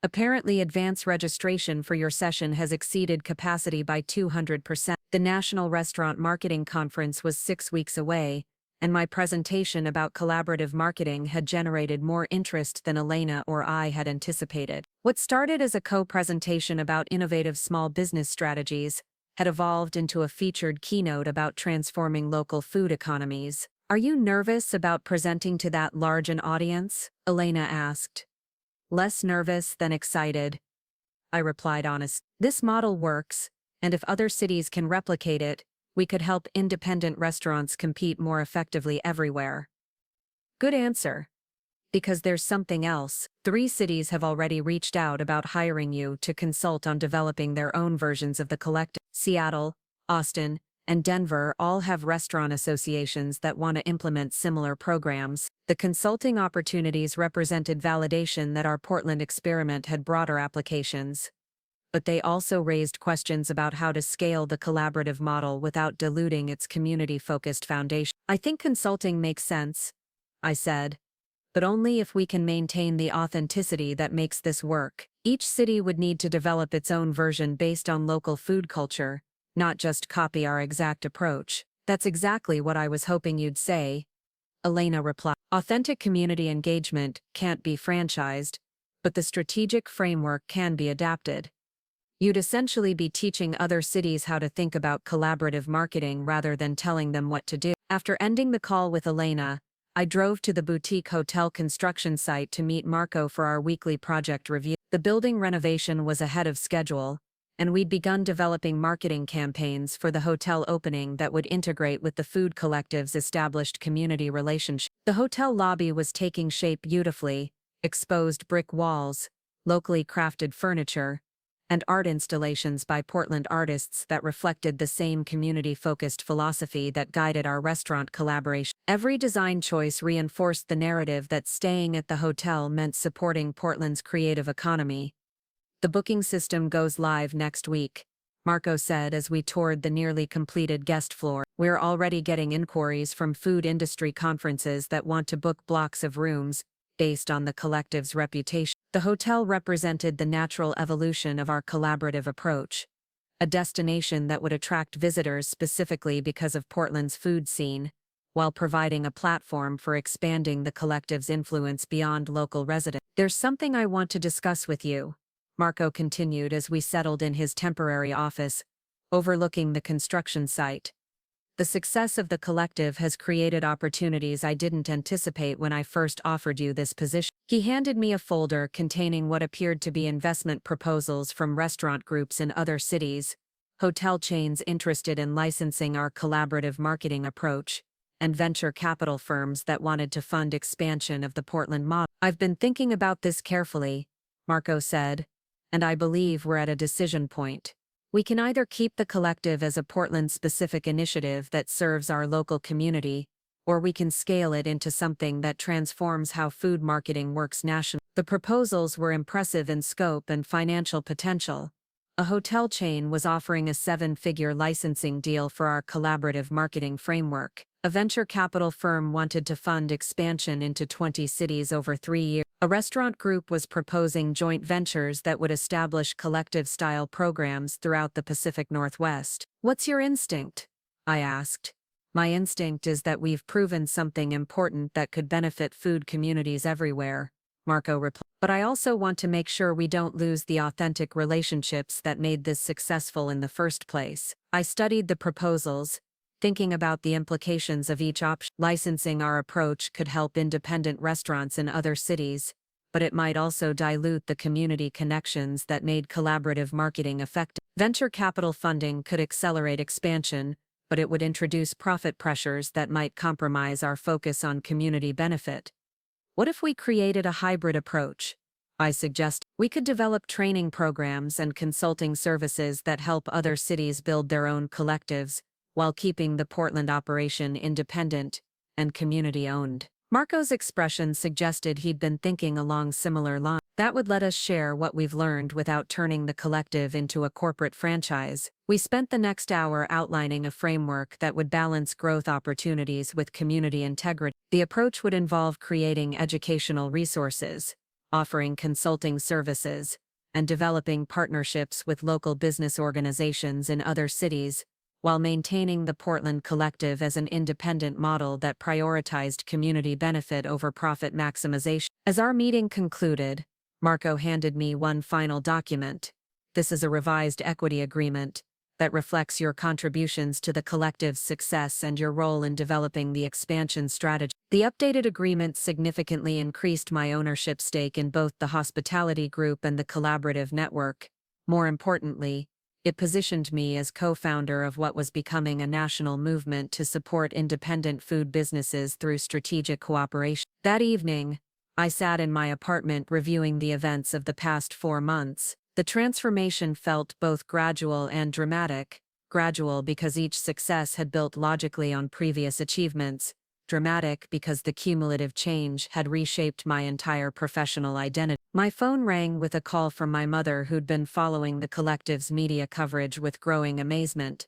Apparently, advance registration for your session has exceeded capacity by 200%. The National Restaurant Marketing Conference was 6 weeks away, and my presentation about collaborative marketing had generated more interest than Elena or I had anticipated. What started as a co-presentation about innovative small business strategies had evolved into a featured keynote about transforming local food economies. "Are you nervous about presenting to that large an audience?" Elena asked. "Less nervous than excited," I replied honestly. "This model works, and if other cities can replicate it, we could help independent restaurants compete more effectively everywhere." "Good answer. Because there's something else. 3 cities have already reached out about hiring you to consult on developing their own versions of the collective. Seattle, Austin, and Denver all have restaurant associations that want to implement similar programs." The consulting opportunities represented validation that our Portland experiment had broader applications. but they also raised questions about how to scale the collaborative model without diluting its community-focused foundation. I think consulting makes sense, I said, but only if we can maintain the authenticity that makes this work. Each city would need to develop its own version based on local food culture, not just copy our exact approach. That's exactly what I was hoping you'd say, Elena replied. Authentic community engagement can't be franchised, but the strategic framework can be adapted. You'd essentially be teaching other cities how to think about collaborative marketing rather than telling them what to do. After ending the call with Elena, I drove to the boutique hotel construction site to meet Marco for our weekly project review. The building renovation was ahead of schedule, and we'd begun developing marketing campaigns for the hotel opening that would integrate with the food collective's established community relationship. The hotel lobby was taking shape beautifully: exposed brick walls, locally crafted furniture, and art installations by Portland artists that reflected the same community-focused philosophy that guided our restaurant collaboration. Every design choice reinforced the narrative that staying at the hotel meant supporting Portland's creative economy. The booking system goes live next week, Marco said as we toured the nearly completed guest floor. We're already getting inquiries from food industry conferences that want to book blocks of rooms based on the collective's reputation. The hotel represented the natural evolution of our collaborative approach, a destination that would attract visitors specifically because of Portland's food scene, while providing a platform for expanding the collective's influence beyond local residents. There's something I want to discuss with you, Marco continued as we settled in his temporary office, overlooking the construction site. The success of the collective has created opportunities I didn't anticipate when I first offered you this position. He handed me a folder containing what appeared to be investment proposals from restaurant groups in other cities, hotel chains interested in licensing our collaborative marketing approach, and venture capital firms that wanted to fund expansion of the Portland model. I've been thinking about this carefully, Marco said, and I believe we're at a decision point. We can either keep the collective as a Portland-specific initiative that serves our local community, or we can scale it into something that transforms how food marketing works nationally. The proposals were impressive in scope and financial potential. A hotel chain was offering a 7-figure licensing deal for our collaborative marketing framework. A venture capital firm wanted to fund expansion into 20 cities over 3 years. A restaurant group was proposing joint ventures that would establish collective-style programs throughout the Pacific Northwest. What's your instinct? I asked. My instinct is that we've proven something important that could benefit food communities everywhere, Marco replied. But I also want to make sure we don't lose the authentic relationships that made this successful in the first place. I studied the proposals, thinking about the implications of each option. Licensing our approach could help independent restaurants in other cities, but it might also dilute the community connections that made collaborative marketing effective. Venture capital funding could accelerate expansion, but it would introduce profit pressures that might compromise our focus on community benefit. What if we created a hybrid approach? I suggest we could develop training programs and consulting services that help other cities build their own collectives, while keeping the Portland operation independent and community-owned. Marco's expression suggested he'd been thinking along similar lines. That would let us share what we've learned without turning the collective into a corporate franchise. We spent the next hour outlining a framework that would balance growth opportunities with community integrity. The approach would involve creating educational resources, offering consulting services, and developing partnerships with local business organizations in other cities, while maintaining the Portland collective as an independent model that prioritized community benefit over profit maximization. As our meeting concluded, Marco handed me one final document. This is a revised equity agreement that reflects your contributions to the collective's success and your role in developing the expansion strategy. The updated agreement significantly increased my ownership stake in both the hospitality group and the collaborative network. More importantly, it positioned me as co-founder of what was becoming a national movement to support independent food businesses through strategic cooperation. That evening, I sat in my apartment reviewing the events of the past 4 months. The transformation felt both gradual and dramatic. Gradual because each success had built logically on previous achievements, dramatic because the cumulative change had reshaped my entire professional identity. My phone rang with a call from my mother, who'd been following the collective's media coverage with growing amazement.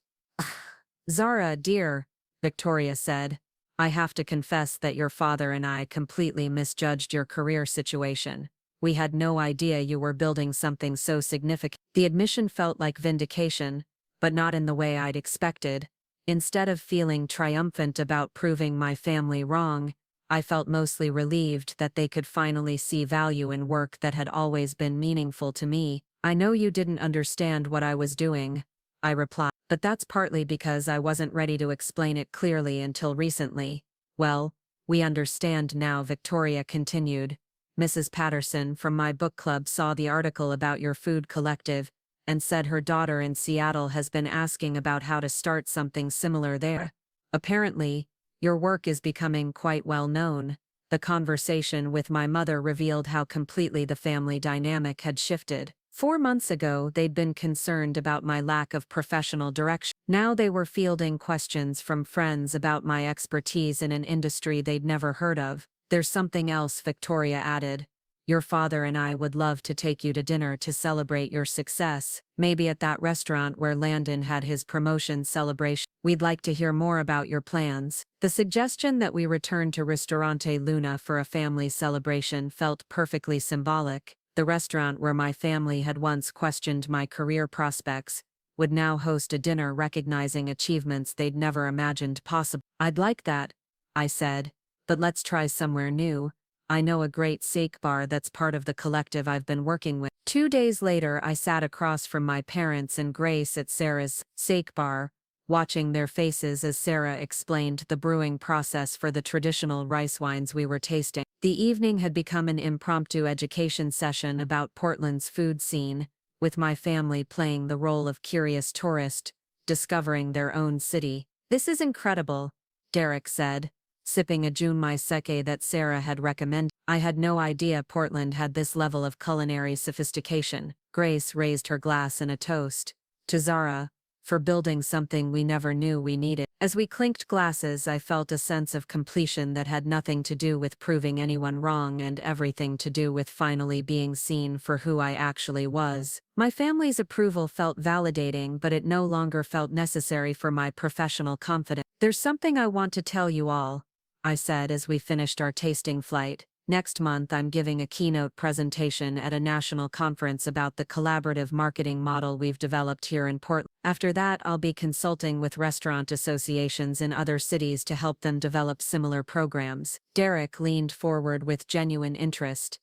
"Zara, dear," Victoria said, "I have to confess that your father and I completely misjudged your career situation. We had no idea you were building something so significant." The admission felt like vindication, but not in the way I'd expected. Instead of feeling triumphant about proving my family wrong, I felt mostly relieved that they could finally see value in work that had always been meaningful to me. "I know you didn't understand what I was doing," I replied, "but that's partly because I wasn't ready to explain it clearly until recently." "Well, we understand now," Victoria continued. "Mrs. Patterson from my book club saw the article about your food collective and said her daughter in Seattle has been asking about how to start something similar there. Apparently, your work is becoming quite well known." The conversation with my mother revealed how completely the family dynamic had shifted. 4 months ago, they'd been concerned about my lack of professional direction. Now they were fielding questions from friends about my expertise in an industry they'd never heard of. "There's something else," Victoria added. "Your father and I would love to take you to dinner to celebrate your success, maybe at that restaurant where Landon had his promotion celebration. We'd like to hear more about your plans." The suggestion that we return to Ristorante Luna for a family celebration felt perfectly symbolic. The restaurant where my family had once questioned my career prospects would now host a dinner recognizing achievements they'd never imagined possible. "I'd like that," I said, "but let's try somewhere new. I know a great steak bar that's part of the collective I've been working with." 2 days later, I sat across from my parents and Grace at Sarah's steak bar, watching their faces as Sarah explained the brewing process for the traditional rice wines we were tasting. The evening had become an impromptu education session about Portland's food scene, with my family playing the role of curious tourist, discovering their own city. "This is incredible," Derek said, sipping a junmai sake that Sarah had recommended. "I had no idea Portland had this level of culinary sophistication." Grace raised her glass in a toast. "To Zara, for building something we never knew we needed." As we clinked glasses, I felt a sense of completion that had nothing to do with proving anyone wrong and everything to do with finally being seen for who I actually was. My family's approval felt validating, but it no longer felt necessary for my professional confidence. "There's something I want to tell you all," I said as we finished our tasting flight. "Next month I'm giving a keynote presentation at a national conference about the collaborative marketing model we've developed here in Portland. After that, I'll be consulting with restaurant associations in other cities to help them develop similar programs." Derek leaned forward with genuine interest.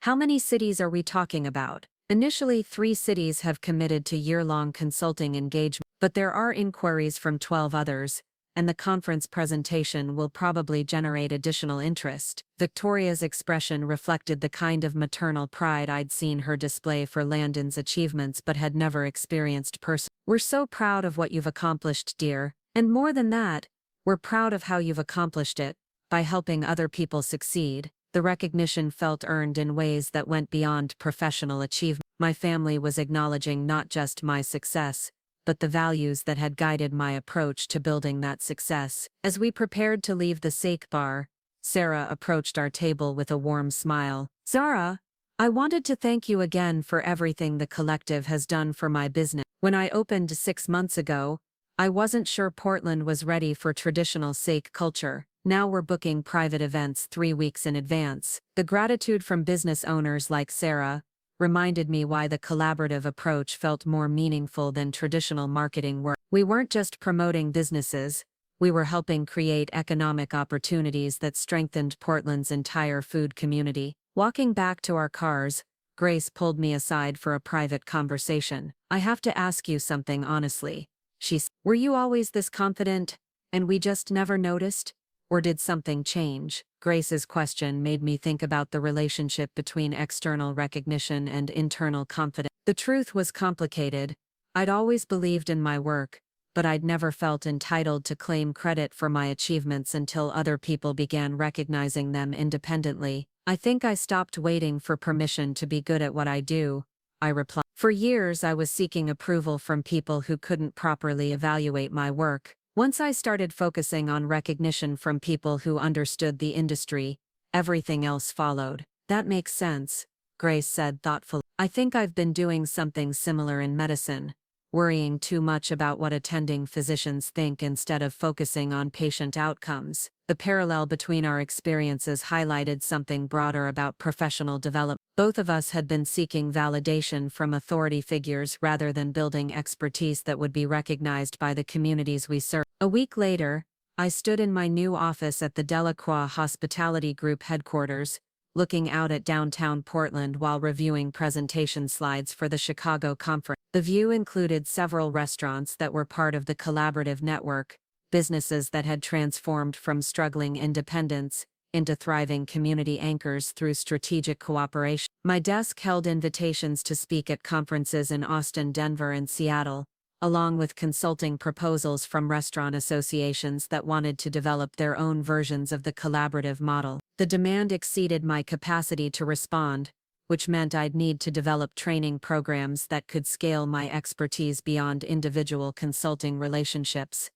"How many cities are we talking about?" "Initially, 3 cities have committed to year-long consulting engagement, but there are inquiries from 12 others, and the conference presentation will probably generate additional interest." Victoria's expression reflected the kind of maternal pride I'd seen her display for Landon's achievements but had never experienced personally. "We're so proud of what you've accomplished, dear. And more than that, we're proud of how you've accomplished it, by helping other people succeed." The recognition felt earned in ways that went beyond professional achievement. My family was acknowledging not just my success, but the values that had guided my approach to building that success. As we prepared to leave the steak bar, Sarah approached our table with a warm smile. "Zara, I wanted to thank you again for everything the collective has done for my business. When I opened 6 months ago, I wasn't sure Portland was ready for traditional steak culture. Now we're booking private events 3 weeks in advance." The gratitude from business owners like Sarah reminded me why the collaborative approach felt more meaningful than traditional marketing work. We weren't just promoting businesses, we were helping create economic opportunities that strengthened Portland's entire food community. Walking back to our cars, Grace pulled me aside for a private conversation. "I have to ask you something honestly," she said. "Were you always this confident, and we just never noticed? Or did something change?" Grace's question made me think about the relationship between external recognition and internal confidence. The truth was complicated. I'd always believed in my work, but I'd never felt entitled to claim credit for my achievements until other people began recognizing them independently. "I think I stopped waiting for permission to be good at what I do," I replied. "For years I was seeking approval from people who couldn't properly evaluate my work. Once I started focusing on recognition from people who understood the industry, everything else followed. That makes sense, Grace said thoughtfully. I think I've been doing something similar in medicine, worrying too much about what attending physicians think instead of focusing on patient outcomes. The parallel between our experiences highlighted something broader about professional development. Both of us had been seeking validation from authority figures rather than building expertise that would be recognized by the communities we serve. A week later, I stood in my new office at the Delacroix Hospitality Group headquarters, looking out at downtown Portland while reviewing presentation slides for the Chicago conference. The view included several restaurants that were part of the collaborative network, businesses that had transformed from struggling independents into thriving community anchors through strategic cooperation. My desk held invitations to speak at conferences in Austin, Denver, and Seattle, along with consulting proposals from restaurant associations that wanted to develop their own versions of the collaborative model. The demand exceeded my capacity to respond, which meant I'd need to develop training programs that could scale my expertise beyond individual consulting relationships.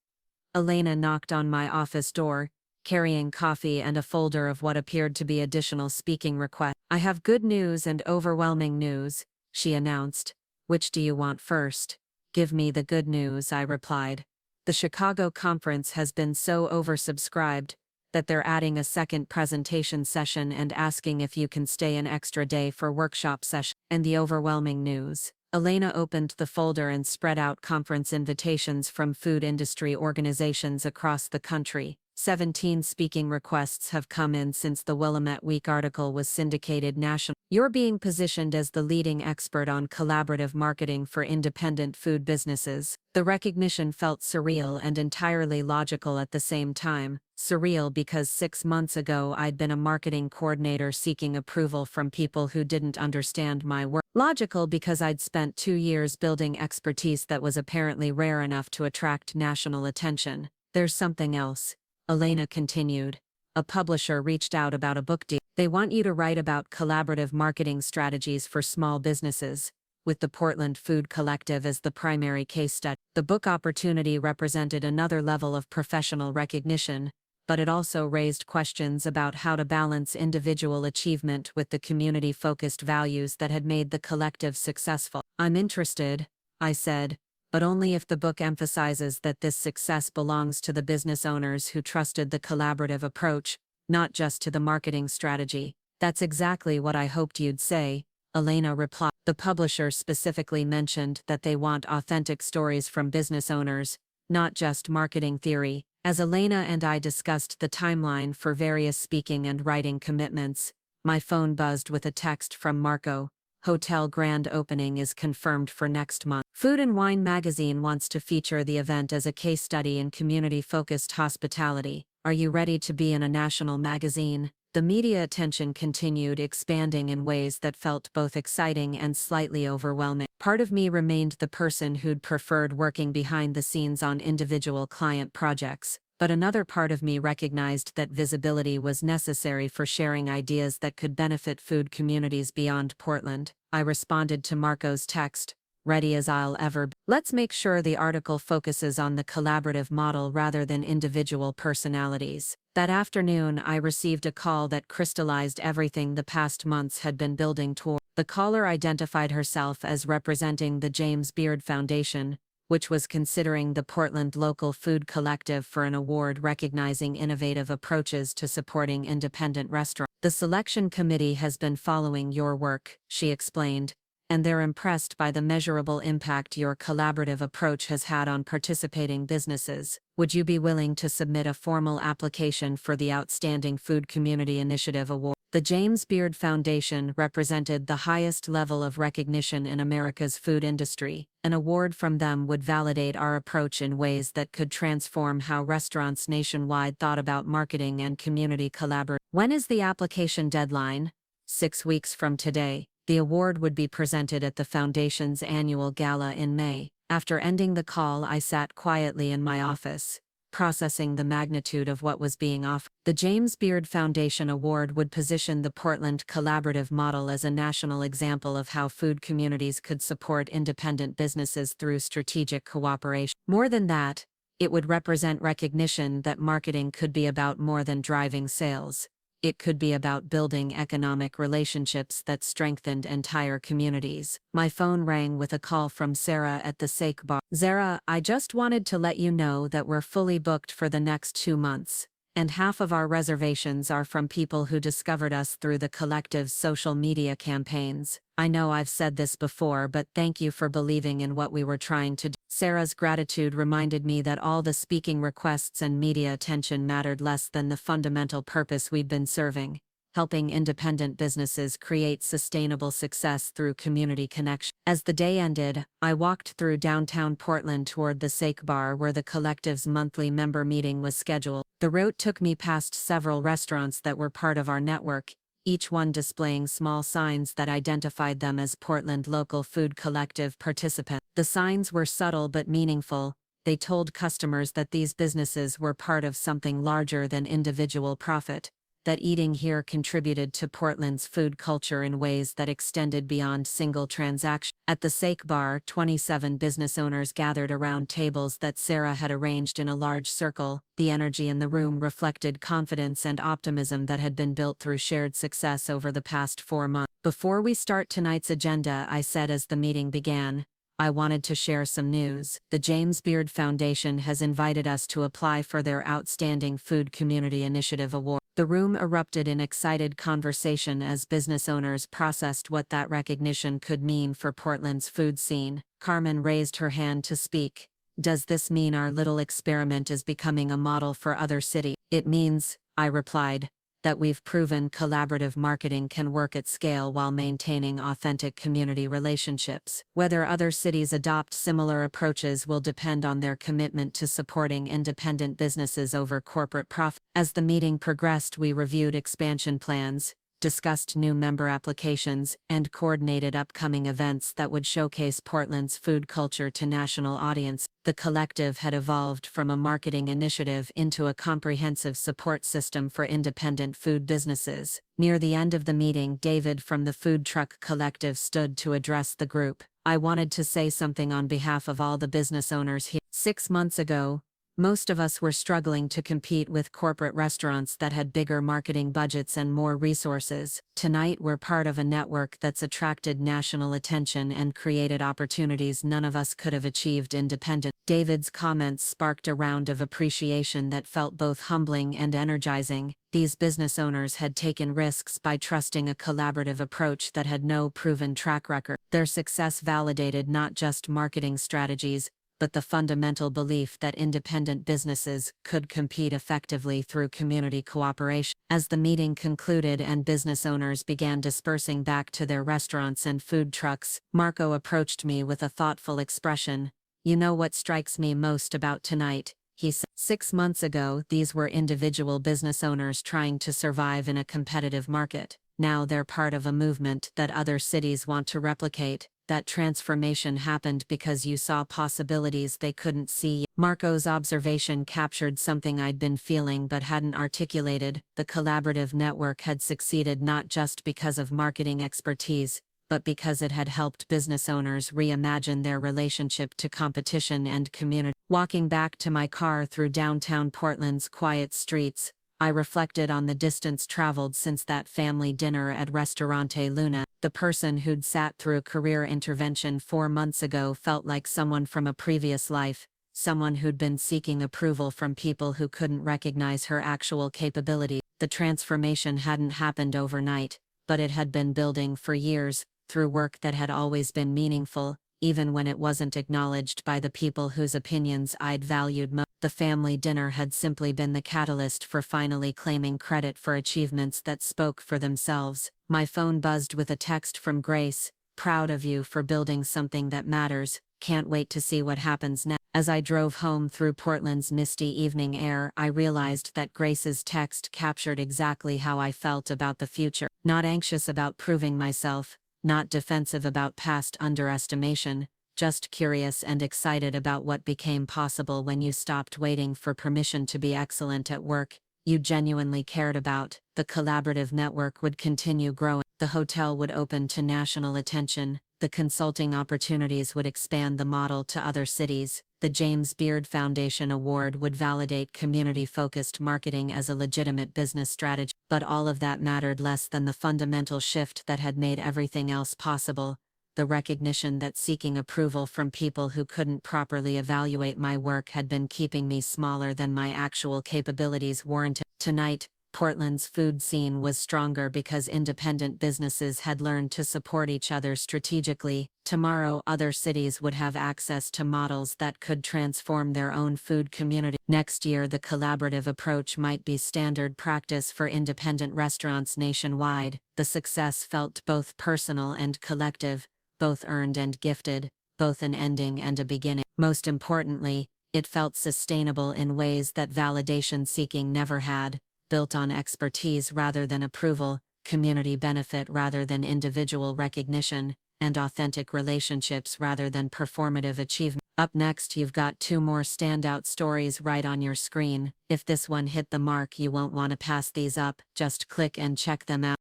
Elena knocked on my office door, carrying coffee and a folder of what appeared to be additional speaking requests. I have good news and overwhelming news, she announced. Which do you want first? Give me the good news, I replied. The Chicago conference has been so oversubscribed that they're adding a second presentation session and asking if you can stay an extra day for workshop session. And the overwhelming news. Elena opened the folder and spread out conference invitations from food industry organizations across the country. 17 speaking requests have come in since the Willamette Week article was syndicated nationally. You're being positioned as the leading expert on collaborative marketing for independent food businesses. The recognition felt surreal and entirely logical at the same time. Surreal because 6 months ago I'd been a marketing coordinator seeking approval from people who didn't understand my work. Logical because I'd spent 2 years building expertise that was apparently rare enough to attract national attention. There's something else, Elena continued. A publisher reached out about a book deal. They want you to write about collaborative marketing strategies for small businesses, with the Portland Food Collective as the primary case study. The book opportunity represented another level of professional recognition, but it also raised questions about how to balance individual achievement with the community-focused values that had made the collective successful. I'm interested, I said, but only if the book emphasizes that this success belongs to the business owners who trusted the collaborative approach, not just to the marketing strategy. That's exactly what I hoped you'd say, Elena replied. The publisher specifically mentioned that they want authentic stories from business owners, not just marketing theory. As Elena and I discussed the timeline for various speaking and writing commitments, my phone buzzed with a text from Marco. Hotel grand opening is confirmed for next month. Food and Wine magazine wants to feature the event as a case study in community-focused hospitality. Are you ready to be in a national magazine? The media attention continued expanding in ways that felt both exciting and slightly overwhelming. Part of me remained the person who'd preferred working behind the scenes on individual client projects, but another part of me recognized that visibility was necessary for sharing ideas that could benefit food communities beyond Portland. I responded to Marco's text, ready as I'll ever be. Let's make sure the article focuses on the collaborative model rather than individual personalities. That afternoon, I received a call that crystallized everything the past months had been building toward. The caller identified herself as representing the James Beard Foundation, which was considering the Portland Local Food Collective for an award recognizing innovative approaches to supporting independent restaurants. The selection committee has been following your work, she explained, and they're impressed by the measurable impact your collaborative approach has had on participating businesses. Would you be willing to submit a formal application for the Outstanding Food Community Initiative Award? The James Beard Foundation represented the highest level of recognition in America's food industry. An award from them would validate our approach in ways that could transform how restaurants nationwide thought about marketing and community collaboration. When is the application deadline? 6 weeks from today. The award would be presented at the Foundation's annual gala in May. After ending the call, I sat quietly in my office, processing the magnitude of what was being offered. The James Beard Foundation Award would position the Portland collaborative model as a national example of how food communities could support independent businesses through strategic cooperation. More than that, It would represent recognition that marketing could be about more than driving sales. It could be about building economic relationships that strengthened entire communities. My phone rang with a call from Sarah at the Sake Bar. "Zara, I just wanted to let you know that we're fully booked for the next 2 months. And half of our reservations are from people who discovered us through the collective's social media campaigns. I know I've said this before, but thank you for believing in what we were trying to do." Sarah's gratitude reminded me that all the speaking requests and media attention mattered less than the fundamental purpose we'd been serving: helping independent businesses create sustainable success through community connection. As the day ended, I walked through downtown Portland toward the Sake Bar where the collective's monthly member meeting was scheduled. The route took me past several restaurants that were part of our network, each one displaying small signs that identified them as Portland Local Food Collective participants. The signs were subtle but meaningful. They told customers that these businesses were part of something larger than individual profit, that eating here contributed to Portland's food culture in ways that extended beyond single transactions. At the Sake Bar, 27 business owners gathered around tables that Sarah had arranged in a large circle. The energy in the room reflected confidence and optimism that had been built through shared success over the past 4 months. "Before we start tonight's agenda," I said as the meeting began, "I wanted to share some news. The James Beard Foundation has invited us to apply for their Outstanding Food Community Initiative Award." The room erupted in excited conversation as business owners processed what that recognition could mean for Portland's food scene. Carmen raised her hand to speak. "Does this mean our little experiment is becoming a model for other cities?" "It means," I replied, "that we've proven collaborative marketing can work at scale while maintaining authentic community relationships. Whether other cities adopt similar approaches will depend on their commitment to supporting independent businesses over corporate profit." As the meeting progressed, we reviewed expansion plans, discussed new member applications, and coordinated upcoming events that would showcase Portland's food culture to national audience. The collective had evolved from a marketing initiative into a comprehensive support system for independent food businesses. Near the end of the meeting, David from the Food Truck Collective stood to address the group. "I wanted to say something on behalf of all the business owners here. 6 months ago, most of us were struggling to compete with corporate restaurants that had bigger marketing budgets and more resources. Tonight we're part of a network that's attracted national attention and created opportunities none of us could have achieved independently." David's comments sparked a round of appreciation that felt both humbling and energizing. These business owners had taken risks by trusting a collaborative approach that had no proven track record. Their success validated not just marketing strategies, but the fundamental belief that independent businesses could compete effectively through community cooperation. As the meeting concluded and business owners began dispersing back to their restaurants and food trucks, Marco approached me with a thoughtful expression. "You know what strikes me most about tonight?" he said. 6 months ago, these were individual business owners trying to survive in a competitive market. Now they're part of a movement that other cities want to replicate. That transformation happened because you saw possibilities they couldn't see. Marco's observation captured something I'd been feeling but hadn't articulated. The collaborative network had succeeded not just because of marketing expertise, but because it had helped business owners reimagine their relationship to competition and community. Walking back to my car through downtown Portland's quiet streets, I reflected on the distance traveled since that family dinner at Ristorante Luna. The person who'd sat through a career intervention 4 months ago felt like someone from a previous life, someone who'd been seeking approval from people who couldn't recognize her actual capability. The transformation hadn't happened overnight, but it had been building for years, through work that had always been meaningful, even when it wasn't acknowledged by the people whose opinions I'd valued most. The family dinner had simply been the catalyst for finally claiming credit for achievements that spoke for themselves. My phone buzzed with a text from Grace. "Proud of you for building something that matters. Can't wait to see what happens next." As I drove home through Portland's misty evening air, I realized that Grace's text captured exactly how I felt about the future. Not anxious about proving myself, not defensive about past underestimation, just curious and excited about what became possible when you stopped waiting for permission to be excellent at work you genuinely cared about. The collaborative network would continue growing. The hotel would open to national attention. the consulting opportunities would expand the model to other cities. The James Beard Foundation Award would validate community-focused marketing as a legitimate business strategy. But all of that mattered less than the fundamental shift that had made everything else possible: the recognition that seeking approval from people who couldn't properly evaluate my work had been keeping me smaller than my actual capabilities warranted. Tonight, Portland's food scene was stronger because independent businesses had learned to support each other strategically. Tomorrow, other cities would have access to models that could transform their own food community. Next year, the collaborative approach might be standard practice for independent restaurants nationwide. The success felt both personal and collective, both earned and gifted, both an ending and a beginning. Most importantly, it felt sustainable in ways that validation-seeking never had, built on expertise rather than approval, community benefit rather than individual recognition, and authentic relationships rather than performative achievement. Up next, you've got 2 more standout stories right on your screen. If this one hit the mark, you won't want to pass these up. Just click and check them out.